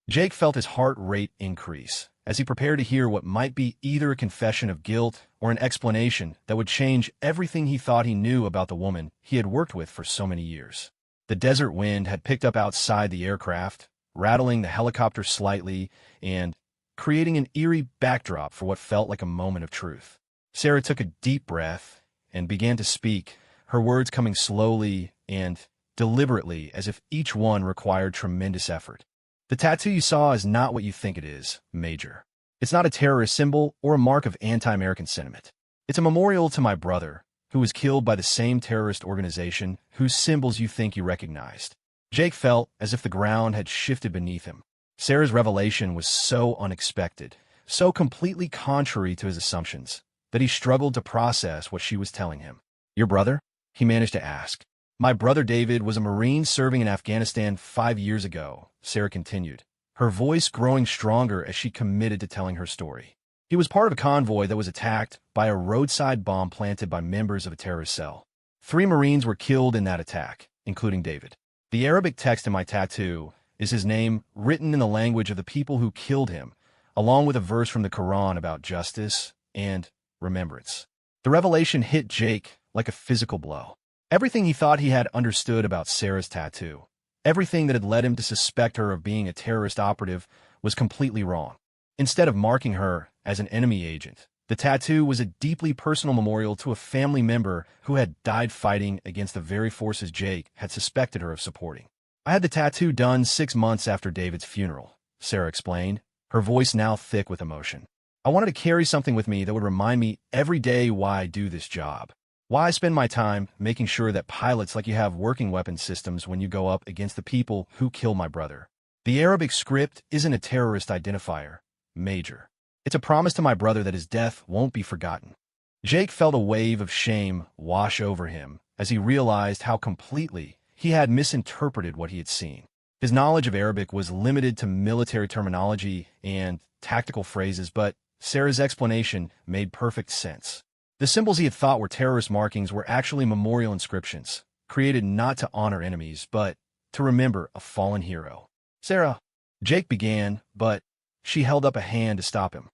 Jake felt his heart rate increase as he prepared to hear what might be either a confession of guilt or an explanation that would change everything he thought he knew about the woman he had worked with for so many years. The desert wind had picked up outside the aircraft, rattling the helicopter slightly and creating an eerie backdrop for what felt like a moment of truth. Sarah took a deep breath and began to speak, her words coming slowly and deliberately as if each one required tremendous effort. "The tattoo you saw is not what you think it is, Major. It's not a terrorist symbol or a mark of anti-American sentiment. It's a memorial to my brother, who was killed by the same terrorist organization whose symbols you think you recognized." Jake felt as if the ground had shifted beneath him. Sarah's revelation was so unexpected, so completely contrary to his assumptions, that he struggled to process what she was telling him. "Your brother?" he managed to ask. "My brother David was a Marine serving in Afghanistan 5 years ago," Sarah continued, her voice growing stronger as she committed to telling her story. "He was part of a convoy that was attacked by a roadside bomb planted by members of a terrorist cell. 3 Marines were killed in that attack, including David. The Arabic text in my tattoo is his name written in the language of the people who killed him, along with a verse from the Quran about justice and remembrance." The revelation hit Jake like a physical blow. Everything he thought he had understood about Sarah's tattoo, everything that had led him to suspect her of being a terrorist operative, was completely wrong. Instead of marking her as an enemy agent, the tattoo was a deeply personal memorial to a family member who had died fighting against the very forces Jake had suspected her of supporting. "I had the tattoo done 6 months after David's funeral," Sarah explained, her voice now thick with emotion. "I wanted to carry something with me that would remind me every day why I do this job. Why I spend my time making sure that pilots like you have working weapon systems when you go up against the people who killed my brother. The Arabic script isn't a terrorist identifier, Major. It's a promise to my brother that his death won't be forgotten. Jake felt a wave of shame wash over him as he realized how completely he had misinterpreted what he had seen. His knowledge of Arabic was limited to military terminology and tactical phrases, but Sarah's explanation made perfect sense. The symbols he had thought were terrorist markings were actually memorial inscriptions, created not to honor enemies, but to remember a fallen hero. Sarah, Jake began, but she held up a hand to stop him.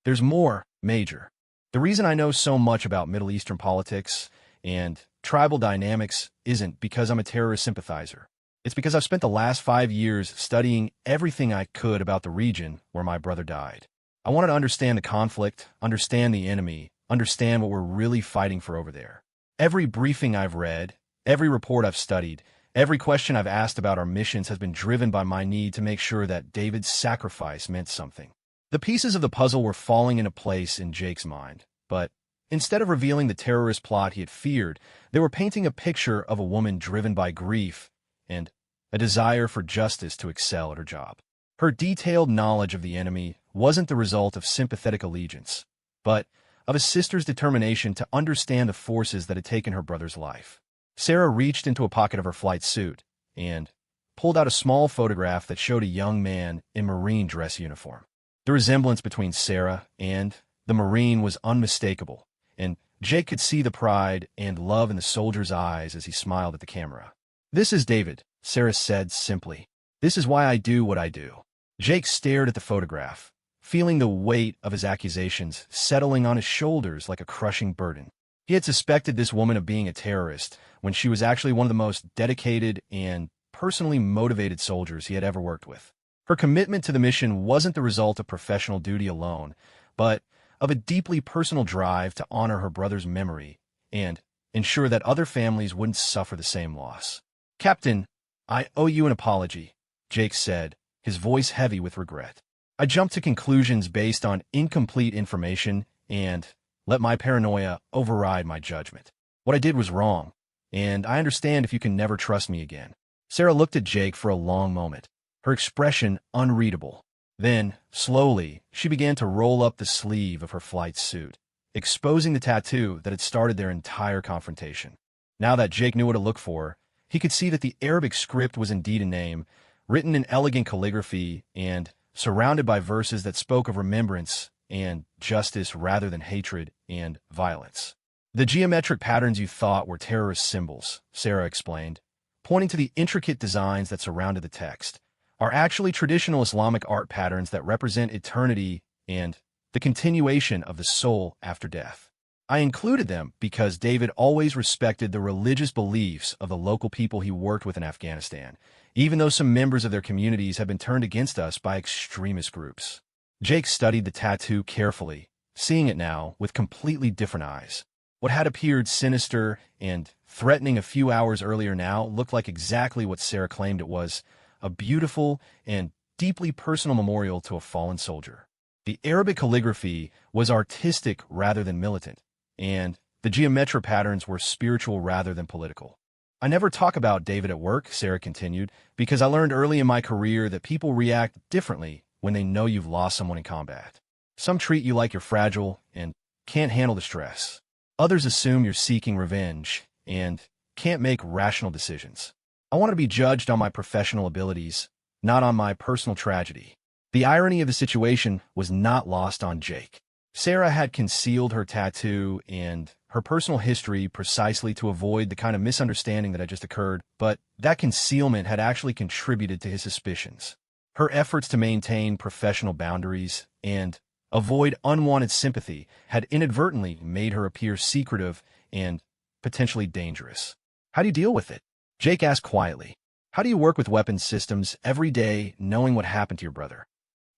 There's more, Major. The reason I know so much about Middle Eastern politics and tribal dynamics isn't because I'm a terrorist sympathizer. It's because I've spent the last 5 years studying everything I could about the region where my brother died. I wanted to understand the conflict, understand the enemy, understand what we're really fighting for over there. Every briefing I've read, every report I've studied, every question I've asked about our missions has been driven by my need to make sure that David's sacrifice meant something. The pieces of the puzzle were falling into place in Jake's mind, but instead of revealing the terrorist plot he had feared, they were painting a picture of a woman driven by grief and a desire for justice to excel at her job. Her detailed knowledge of the enemy wasn't the result of sympathetic allegiance, but of a sister's determination to understand the forces that had taken her brother's life. Sarah reached into a pocket of her flight suit and pulled out a small photograph that showed a young man in Marine dress uniform. The resemblance between Sarah and the Marine was unmistakable, and Jake could see the pride and love in the soldier's eyes as he smiled at the camera. "This is David," Sarah said simply. "This is why I do what I do." Jake stared at the photograph, feeling the weight of his accusations settling on his shoulders like a crushing burden. He had suspected this woman of being a terrorist when she was actually one of the most dedicated and personally motivated soldiers he had ever worked with. Her commitment to the mission wasn't the result of professional duty alone, but of a deeply personal drive to honor her brother's memory and ensure that other families wouldn't suffer the same loss. "Captain, I owe you an apology," Jake said, his voice heavy with regret. "I jumped to conclusions based on incomplete information and let my paranoia override my judgment. What I did was wrong, and I understand if you can never trust me again." Sarah looked at Jake for a long moment, her expression unreadable. Then, slowly, she began to roll up the sleeve of her flight suit, exposing the tattoo that had started their entire confrontation. Now that Jake knew what to look for, he could see that the Arabic script was indeed a name, written in elegant calligraphy and surrounded by verses that spoke of remembrance and justice rather than hatred and violence. "The geometric patterns you thought were terrorist symbols," Sarah explained, pointing to the intricate designs that surrounded the text, "are actually traditional Islamic art patterns that represent eternity and the continuation of the soul after death. I included them because David always respected the religious beliefs of the local people he worked with in Afghanistan, even though some members of their communities have been turned against us by extremist groups." Jake studied the tattoo carefully, seeing it now with completely different eyes. What had appeared sinister and threatening a few hours earlier now looked like exactly what Sarah claimed it was, a beautiful and deeply personal memorial to a fallen soldier. The Arabic calligraphy was artistic rather than militant, and the geometric patterns were spiritual rather than political. "I never talk about David at work," Sarah continued, "because I learned early in my career that people react differently when they know you've lost someone in combat. Some treat you like you're fragile and can't handle the stress. Others assume you're seeking revenge and can't make rational decisions. I want to be judged on my professional abilities, not on my personal tragedy." The irony of the situation was not lost on Jake. Sarah had concealed her tattoo and her personal history precisely to avoid the kind of misunderstanding that had just occurred, but that concealment had actually contributed to his suspicions. Her efforts to maintain professional boundaries and avoid unwanted sympathy had inadvertently made her appear secretive and potentially dangerous. "How do you deal with it?" Jake asked quietly. "How do you work with weapons systems every day knowing what happened to your brother?"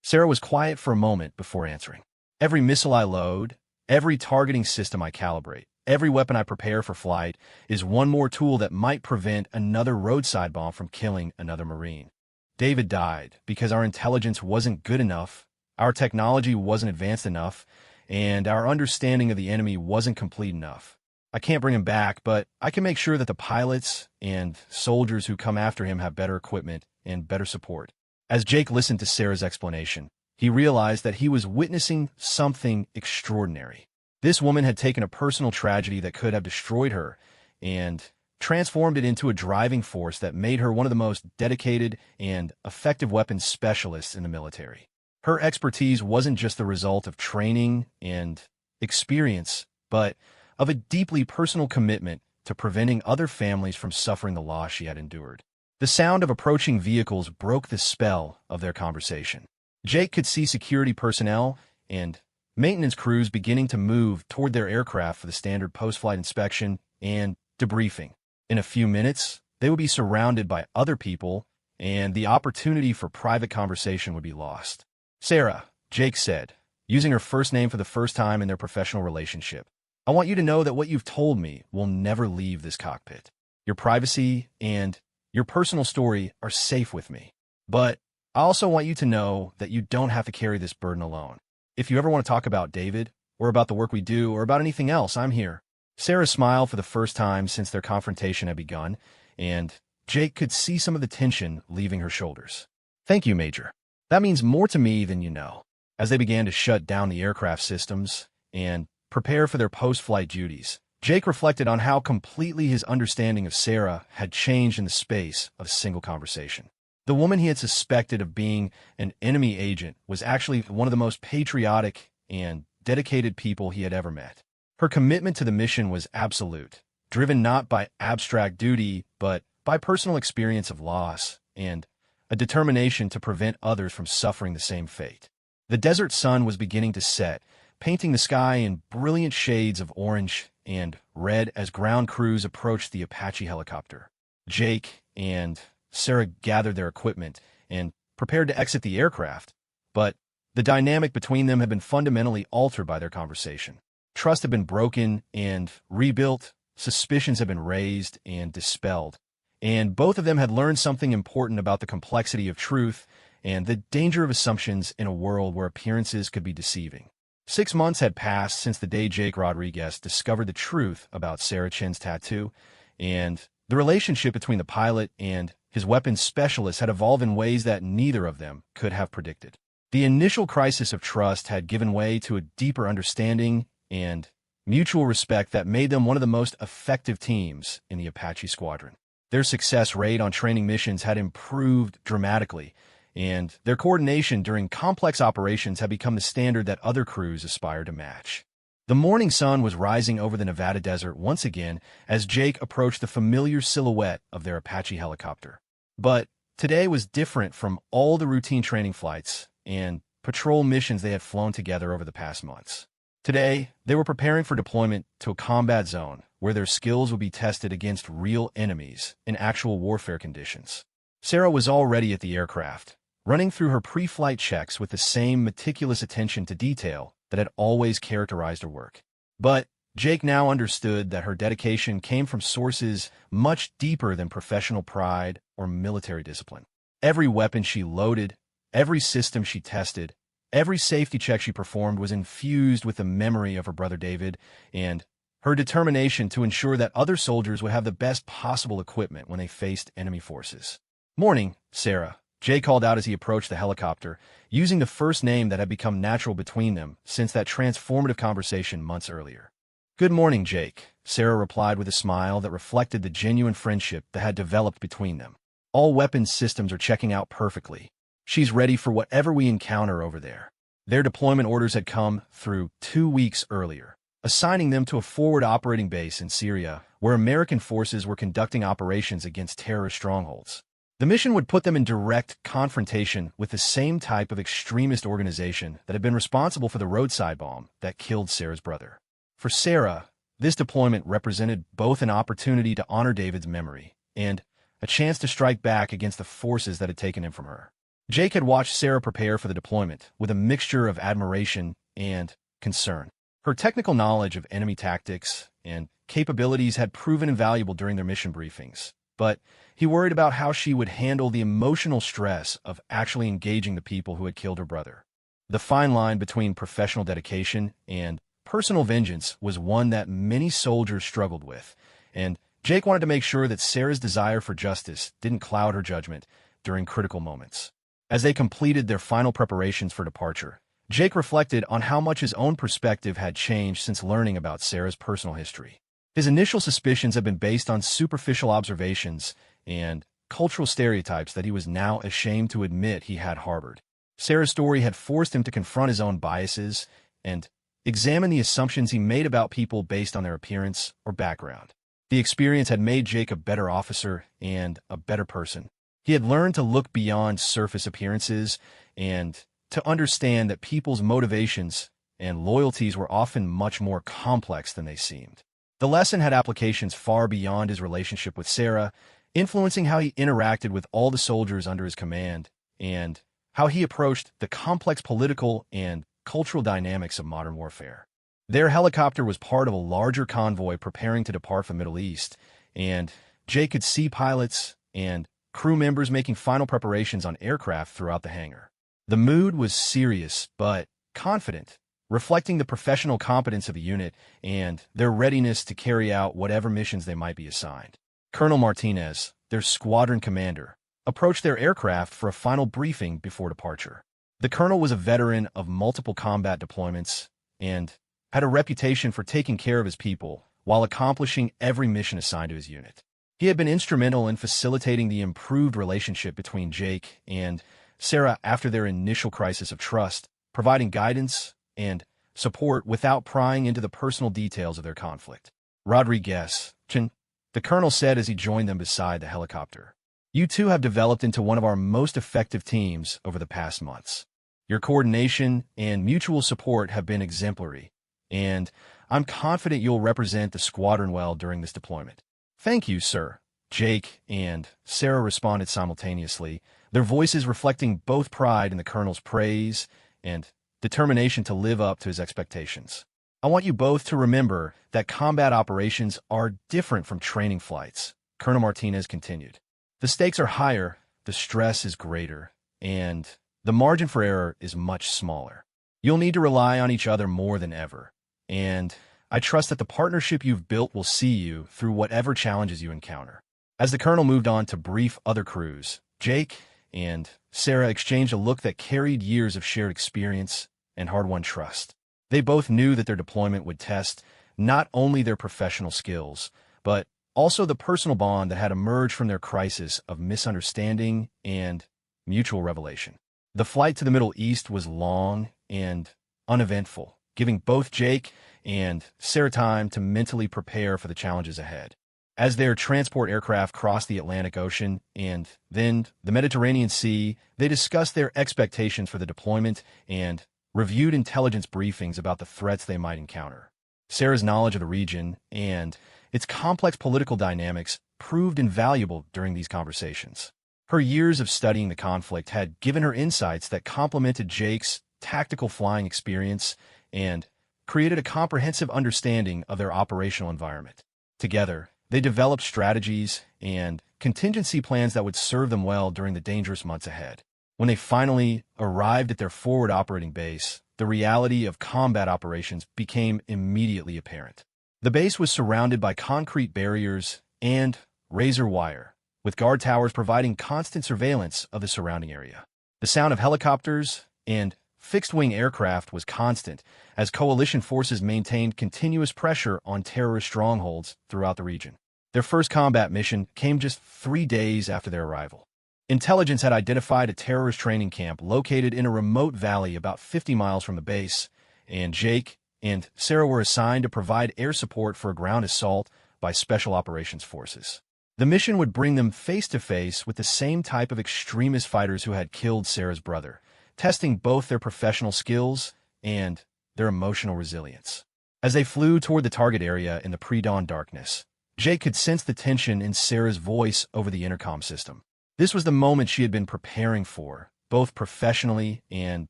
Sarah was quiet for a moment before answering. "Every missile I load, every targeting system I calibrate, every weapon I prepare for flight is one more tool that might prevent another roadside bomb from killing another Marine. David died because our intelligence wasn't good enough, our technology wasn't advanced enough, and our understanding of the enemy wasn't complete enough. I can't bring him back, but I can make sure that the pilots and soldiers who come after him have better equipment and better support. As Jake listened to Sarah's explanation, he realized that he was witnessing something extraordinary. This woman had taken a personal tragedy that could have destroyed her and transformed it into a driving force that made her one of the most dedicated and effective weapons specialists in the military. Her expertise wasn't just the result of training and experience, but of a deeply personal commitment to preventing other families from suffering the loss she had endured. The sound of approaching vehicles broke the spell of their conversation. Jake could see security personnel and maintenance crews beginning to move toward their aircraft for the standard post-flight inspection and debriefing. In a few minutes, they would be surrounded by other people, and the opportunity for private conversation would be lost. "Sarah," Jake said, using her first name for the first time in their professional relationship, "I want you to know that what you've told me will never leave this cockpit. Your privacy and your personal story are safe with me. But I also want you to know that you don't have to carry this burden alone. If you ever want to talk about David, or about the work we do, or about anything else, I'm here." Sarah smiled for the first time since their confrontation had begun, and Jake could see some of the tension leaving her shoulders. "Thank you, Major. That means more to me than you know." As they began to shut down the aircraft systems and prepare for their post-flight duties, Jake reflected on how completely his understanding of Sarah had changed in the space of a single conversation. The woman he had suspected of being an enemy agent was actually one of the most patriotic and dedicated people he had ever met. Her commitment to the mission was absolute, driven not by abstract duty, but by personal experience of loss and a determination to prevent others from suffering the same fate. The desert sun was beginning to set, painting the sky in brilliant shades of orange and red as ground crews approached the Apache helicopter. Jake and Sarah gathered their equipment and prepared to exit the aircraft, but the dynamic between them had been fundamentally altered by their conversation. Trust had been broken and rebuilt, suspicions had been raised and dispelled, and both of them had learned something important about the complexity of truth and the danger of assumptions in a world where appearances could be deceiving. 6 months had passed since the day Jake Rodriguez discovered the truth about Sarah Chin's tattoo, and the relationship between the pilot and his weapons specialist had evolved in ways that neither of them could have predicted. The initial crisis of trust had given way to a deeper understanding and mutual respect that made them one of the most effective teams in the Apache squadron. Their success rate on training missions had improved dramatically, and their coordination during complex operations had become the standard that other crews aspired to match. The morning sun was rising over the Nevada desert once again as Jake approached the familiar silhouette of their Apache helicopter. But today was different from all the routine training flights and patrol missions they had flown together over the past months. Today, they were preparing for deployment to a combat zone where their skills would be tested against real enemies in actual warfare conditions. Sarah was already at the aircraft, running through her pre-flight checks with the same meticulous attention to detail that had always characterized her work. But Jake now understood that her dedication came from sources much deeper than professional pride or military discipline. Every weapon she loaded, every system she tested, every safety check she performed was infused with the memory of her brother David and her determination to ensure that other soldiers would have the best possible equipment when they faced enemy forces. "Morning, Sarah," Jay called out as he approached the helicopter, using the first name that had become natural between them since that transformative conversation months earlier. "Good morning, Jake," Sarah replied with a smile that reflected the genuine friendship that had developed between them. "All weapons systems are checking out perfectly. She's ready for whatever we encounter over there." Their deployment orders had come through 2 weeks earlier, assigning them to a forward operating base in Syria, where American forces were conducting operations against terrorist strongholds. The mission would put them in direct confrontation with the same type of extremist organization that had been responsible for the roadside bomb that killed Sarah's brother. For Sarah, this deployment represented both an opportunity to honor David's memory and a chance to strike back against the forces that had taken him from her. Jake had watched Sarah prepare for the deployment with a mixture of admiration and concern. Her technical knowledge of enemy tactics and capabilities had proven invaluable during their mission briefings, but he worried about how she would handle the emotional stress of actually engaging the people who had killed her brother. The fine line between professional dedication and personal vengeance was one that many soldiers struggled with, and Jake wanted to make sure that Sarah's desire for justice didn't cloud her judgment during critical moments. As they completed their final preparations for departure, Jake reflected on how much his own perspective had changed since learning about Sarah's personal history. His initial suspicions had been based on superficial observations and cultural stereotypes that he was now ashamed to admit he had harbored. Sarah's story had forced him to confront his own biases and examine the assumptions he made about people based on their appearance or background. The experience had made Jake a better officer and a better person. He had learned to look beyond surface appearances and to understand that people's motivations and loyalties were often much more complex than they seemed. The lesson had applications far beyond his relationship with Sarah, influencing how he interacted with all the soldiers under his command and how he approached the complex political and cultural dynamics of modern warfare. Their helicopter was part of a larger convoy preparing to depart for the Middle East, and Jake could see pilots and crew members making final preparations on aircraft throughout the hangar. The mood was serious but confident, reflecting the professional competence of the unit and their readiness to carry out whatever missions they might be assigned. Colonel Martinez, their squadron commander, approached their aircraft for a final briefing before departure. The colonel was a veteran of multiple combat deployments and had a reputation for taking care of his people while accomplishing every mission assigned to his unit. He had been instrumental in facilitating the improved relationship between Jake and Sarah after their initial crisis of trust, providing guidance and support without prying into the personal details of their conflict. Rodriguez, the colonel said as he joined them beside the helicopter, "You two have developed into one of our most effective teams over the past months. Your coordination and mutual support have been exemplary, and I'm confident you'll represent the squadron well during this deployment." "Thank you, sir," Jake and Sarah responded simultaneously, their voices reflecting both pride in the colonel's praise and determination to live up to his expectations. "I want you both to remember that combat operations are different from training flights," Colonel Martinez continued. "The stakes are higher, the stress is greater, and the margin for error is much smaller. You'll need to rely on each other more than ever, and I trust that the partnership you've built will see you through whatever challenges you encounter." As the colonel moved on to brief other crews, Jake and Sarah exchanged a look that carried years of shared experience and hard-won trust. They both knew that their deployment would test not only their professional skills, but also the personal bond that had emerged from their crisis of misunderstanding and mutual revelation. The flight to the Middle East was long and uneventful, giving both Jake and Sarah time to mentally prepare for the challenges ahead. As their transport aircraft crossed the Atlantic Ocean and then the Mediterranean Sea, they discussed their expectations for the deployment and reviewed intelligence briefings about the threats they might encounter. Sarah's knowledge of the region and its complex political dynamics proved invaluable during these conversations. Her years of studying the conflict had given her insights that complemented Jake's tactical flying experience and created a comprehensive understanding of their operational environment. Together, they developed strategies and contingency plans that would serve them well during the dangerous months ahead. When they finally arrived at their forward operating base, the reality of combat operations became immediately apparent. The base was surrounded by concrete barriers and razor wire, with guard towers providing constant surveillance of the surrounding area. The sound of helicopters and fixed-wing aircraft was constant as coalition forces maintained continuous pressure on terrorist strongholds throughout the region. Their first combat mission came just 3 days after their arrival. Intelligence had identified a terrorist training camp located in a remote valley about 50 miles from the base, and Jake and Sarah were assigned to provide air support for a ground assault by Special Operations Forces. The mission would bring them face-to-face with the same type of extremist fighters who had killed Sarah's brother, testing both their professional skills and their emotional resilience. As they flew toward the target area in the pre-dawn darkness, Jake could sense the tension in Sarah's voice over the intercom system. This was the moment she had been preparing for, both professionally and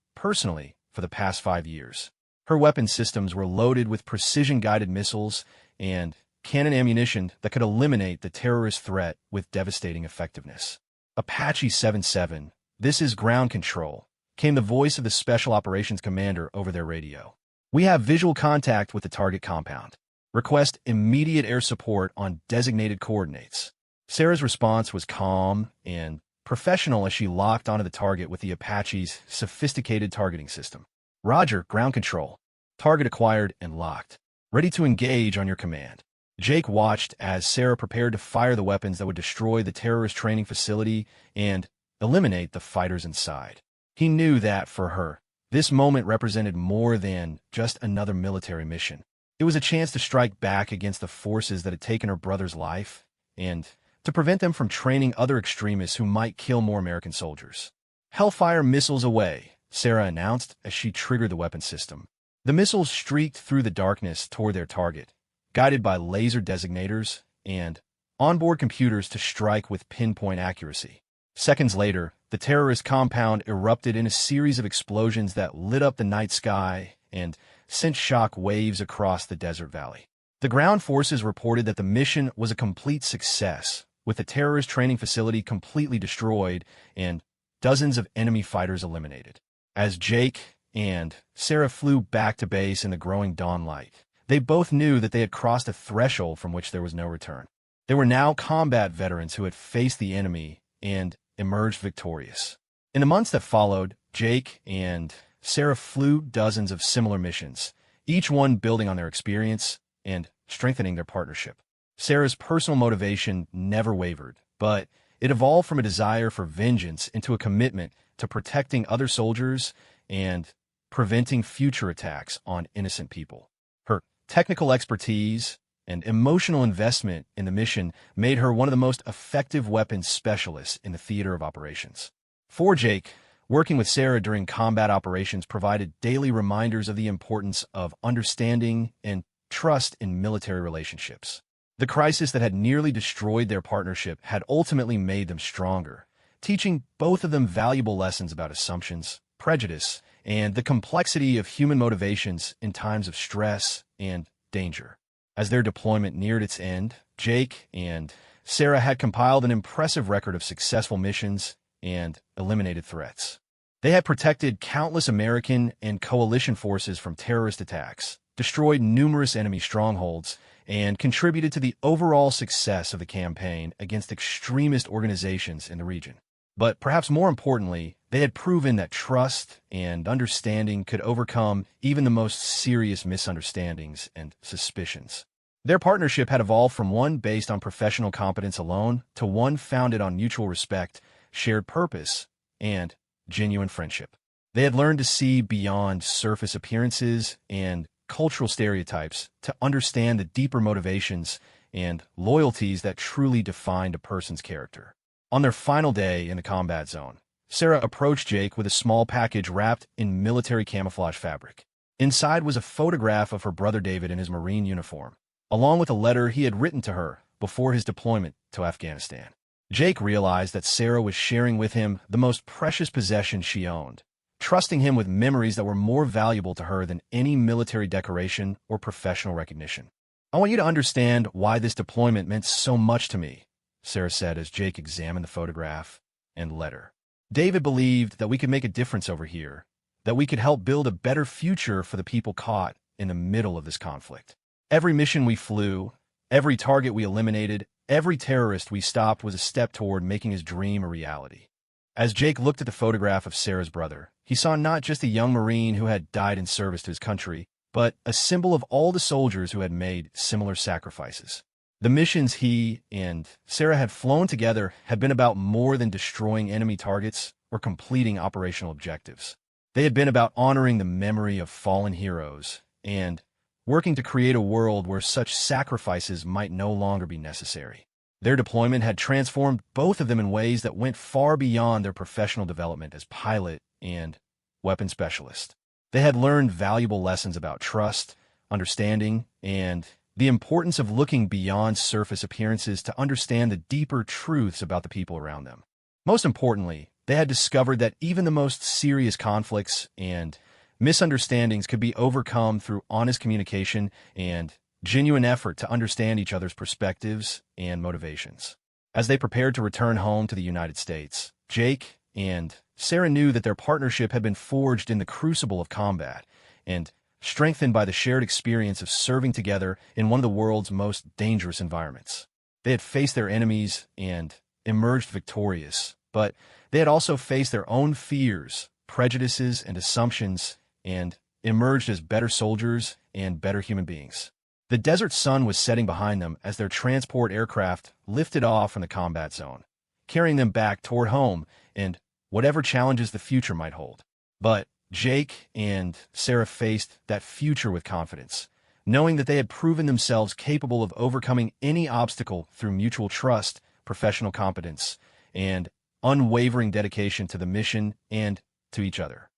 personally, for the past 5 years. Her weapon systems were loaded with precision-guided missiles and cannon ammunition that could eliminate the terrorist threat with devastating effectiveness. Apache 7-7, "This is ground control," came the voice of the Special Operations Commander over their radio. "We have visual contact with the target compound. Request immediate air support on designated coordinates." Sarah's response was calm and professional as she locked onto the target with the Apache's sophisticated targeting system. Roger, ground control. Target acquired and locked. Ready to engage on your command. Jake watched as Sarah prepared to fire the weapons that would destroy the terrorist training facility and eliminate the fighters inside. He knew that, for her, this moment represented more than just another military mission. It was a chance to strike back against the forces that had taken her brother's life and to prevent them from training other extremists who might kill more American soldiers. Hellfire missiles away, Sarah announced as she triggered the weapon system. The missiles streaked through the darkness toward their target, guided by laser designators and onboard computers to strike with pinpoint accuracy. Seconds later, the terrorist compound erupted in a series of explosions that lit up the night sky and sent shock waves across the desert valley. The ground forces reported that the mission was a complete success, with the terrorist training facility completely destroyed and dozens of enemy fighters eliminated. As Jake and Sarah flew back to base in the growing dawn light, they both knew that they had crossed a threshold from which there was no return. They were now combat veterans who had faced the enemy and emerged victorious. In the months that followed, Jake and Sarah flew dozens of similar missions, each one building on their experience and strengthening their partnership. Sarah's personal motivation never wavered, but it evolved from a desire for vengeance into a commitment to protecting other soldiers and preventing future attacks on innocent people. Her technical expertise and emotional investment in the mission made her one of the most effective weapons specialists in the theater of operations. For Jake, working with Sarah during combat operations provided daily reminders of the importance of understanding and trust in military relationships. The crisis that had nearly destroyed their partnership had ultimately made them stronger, teaching both of them valuable lessons about assumptions, prejudice, and the complexity of human motivations in times of stress and danger. As their deployment neared its end, Jake and Sarah had compiled an impressive record of successful missions and eliminated threats. They had protected countless American and coalition forces from terrorist attacks, destroyed numerous enemy strongholds, and contributed to the overall success of the campaign against extremist organizations in the region. But perhaps more importantly, they had proven that trust and understanding could overcome even the most serious misunderstandings and suspicions. Their partnership had evolved from one based on professional competence alone to one founded on mutual respect, shared purpose, and genuine friendship. They had learned to see beyond surface appearances and cultural stereotypes to understand the deeper motivations and loyalties that truly defined a person's character. On their final day in the combat zone, Sarah approached Jake with a small package wrapped in military camouflage fabric. Inside was a photograph of her brother David in his Marine uniform, along with a letter he had written to her before his deployment to Afghanistan. Jake realized that Sarah was sharing with him the most precious possession she owned, trusting him with memories that were more valuable to her than any military decoration or professional recognition. "I want you to understand why this deployment meant so much to me," Sarah said as Jake examined the photograph and letter. "David believed that we could make a difference over here, that we could help build a better future for the people caught in the middle of this conflict. Every mission we flew, every target we eliminated, every terrorist we stopped was a step toward making his dream a reality." As Jake looked at the photograph of Sarah's brother, he saw not just a young Marine who had died in service to his country, but a symbol of all the soldiers who had made similar sacrifices. The missions he and Sarah had flown together had been about more than destroying enemy targets or completing operational objectives. They had been about honoring the memory of fallen heroes and working to create a world where such sacrifices might no longer be necessary. Their deployment had transformed both of them in ways that went far beyond their professional development as pilot and weapon specialist. They had learned valuable lessons about trust, understanding, and the importance of looking beyond surface appearances to understand the deeper truths about the people around them. Most importantly, they had discovered that even the most serious conflicts and misunderstandings could be overcome through honest communication and genuine effort to understand each other's perspectives and motivations. As they prepared to return home to the United States, Jake and Sarah knew that their partnership had been forged in the crucible of combat and strengthened by the shared experience of serving together in one of the world's most dangerous environments. They had faced their enemies and emerged victorious, but they had also faced their own fears, prejudices, and assumptions, and emerged as better soldiers and better human beings. The desert sun was setting behind them as their transport aircraft lifted off from the combat zone, carrying them back toward home and whatever challenges the future might hold. But Jake and Sarah faced that future with confidence, knowing that they had proven themselves capable of overcoming any obstacle through mutual trust, professional competence, and unwavering dedication to the mission and to each other.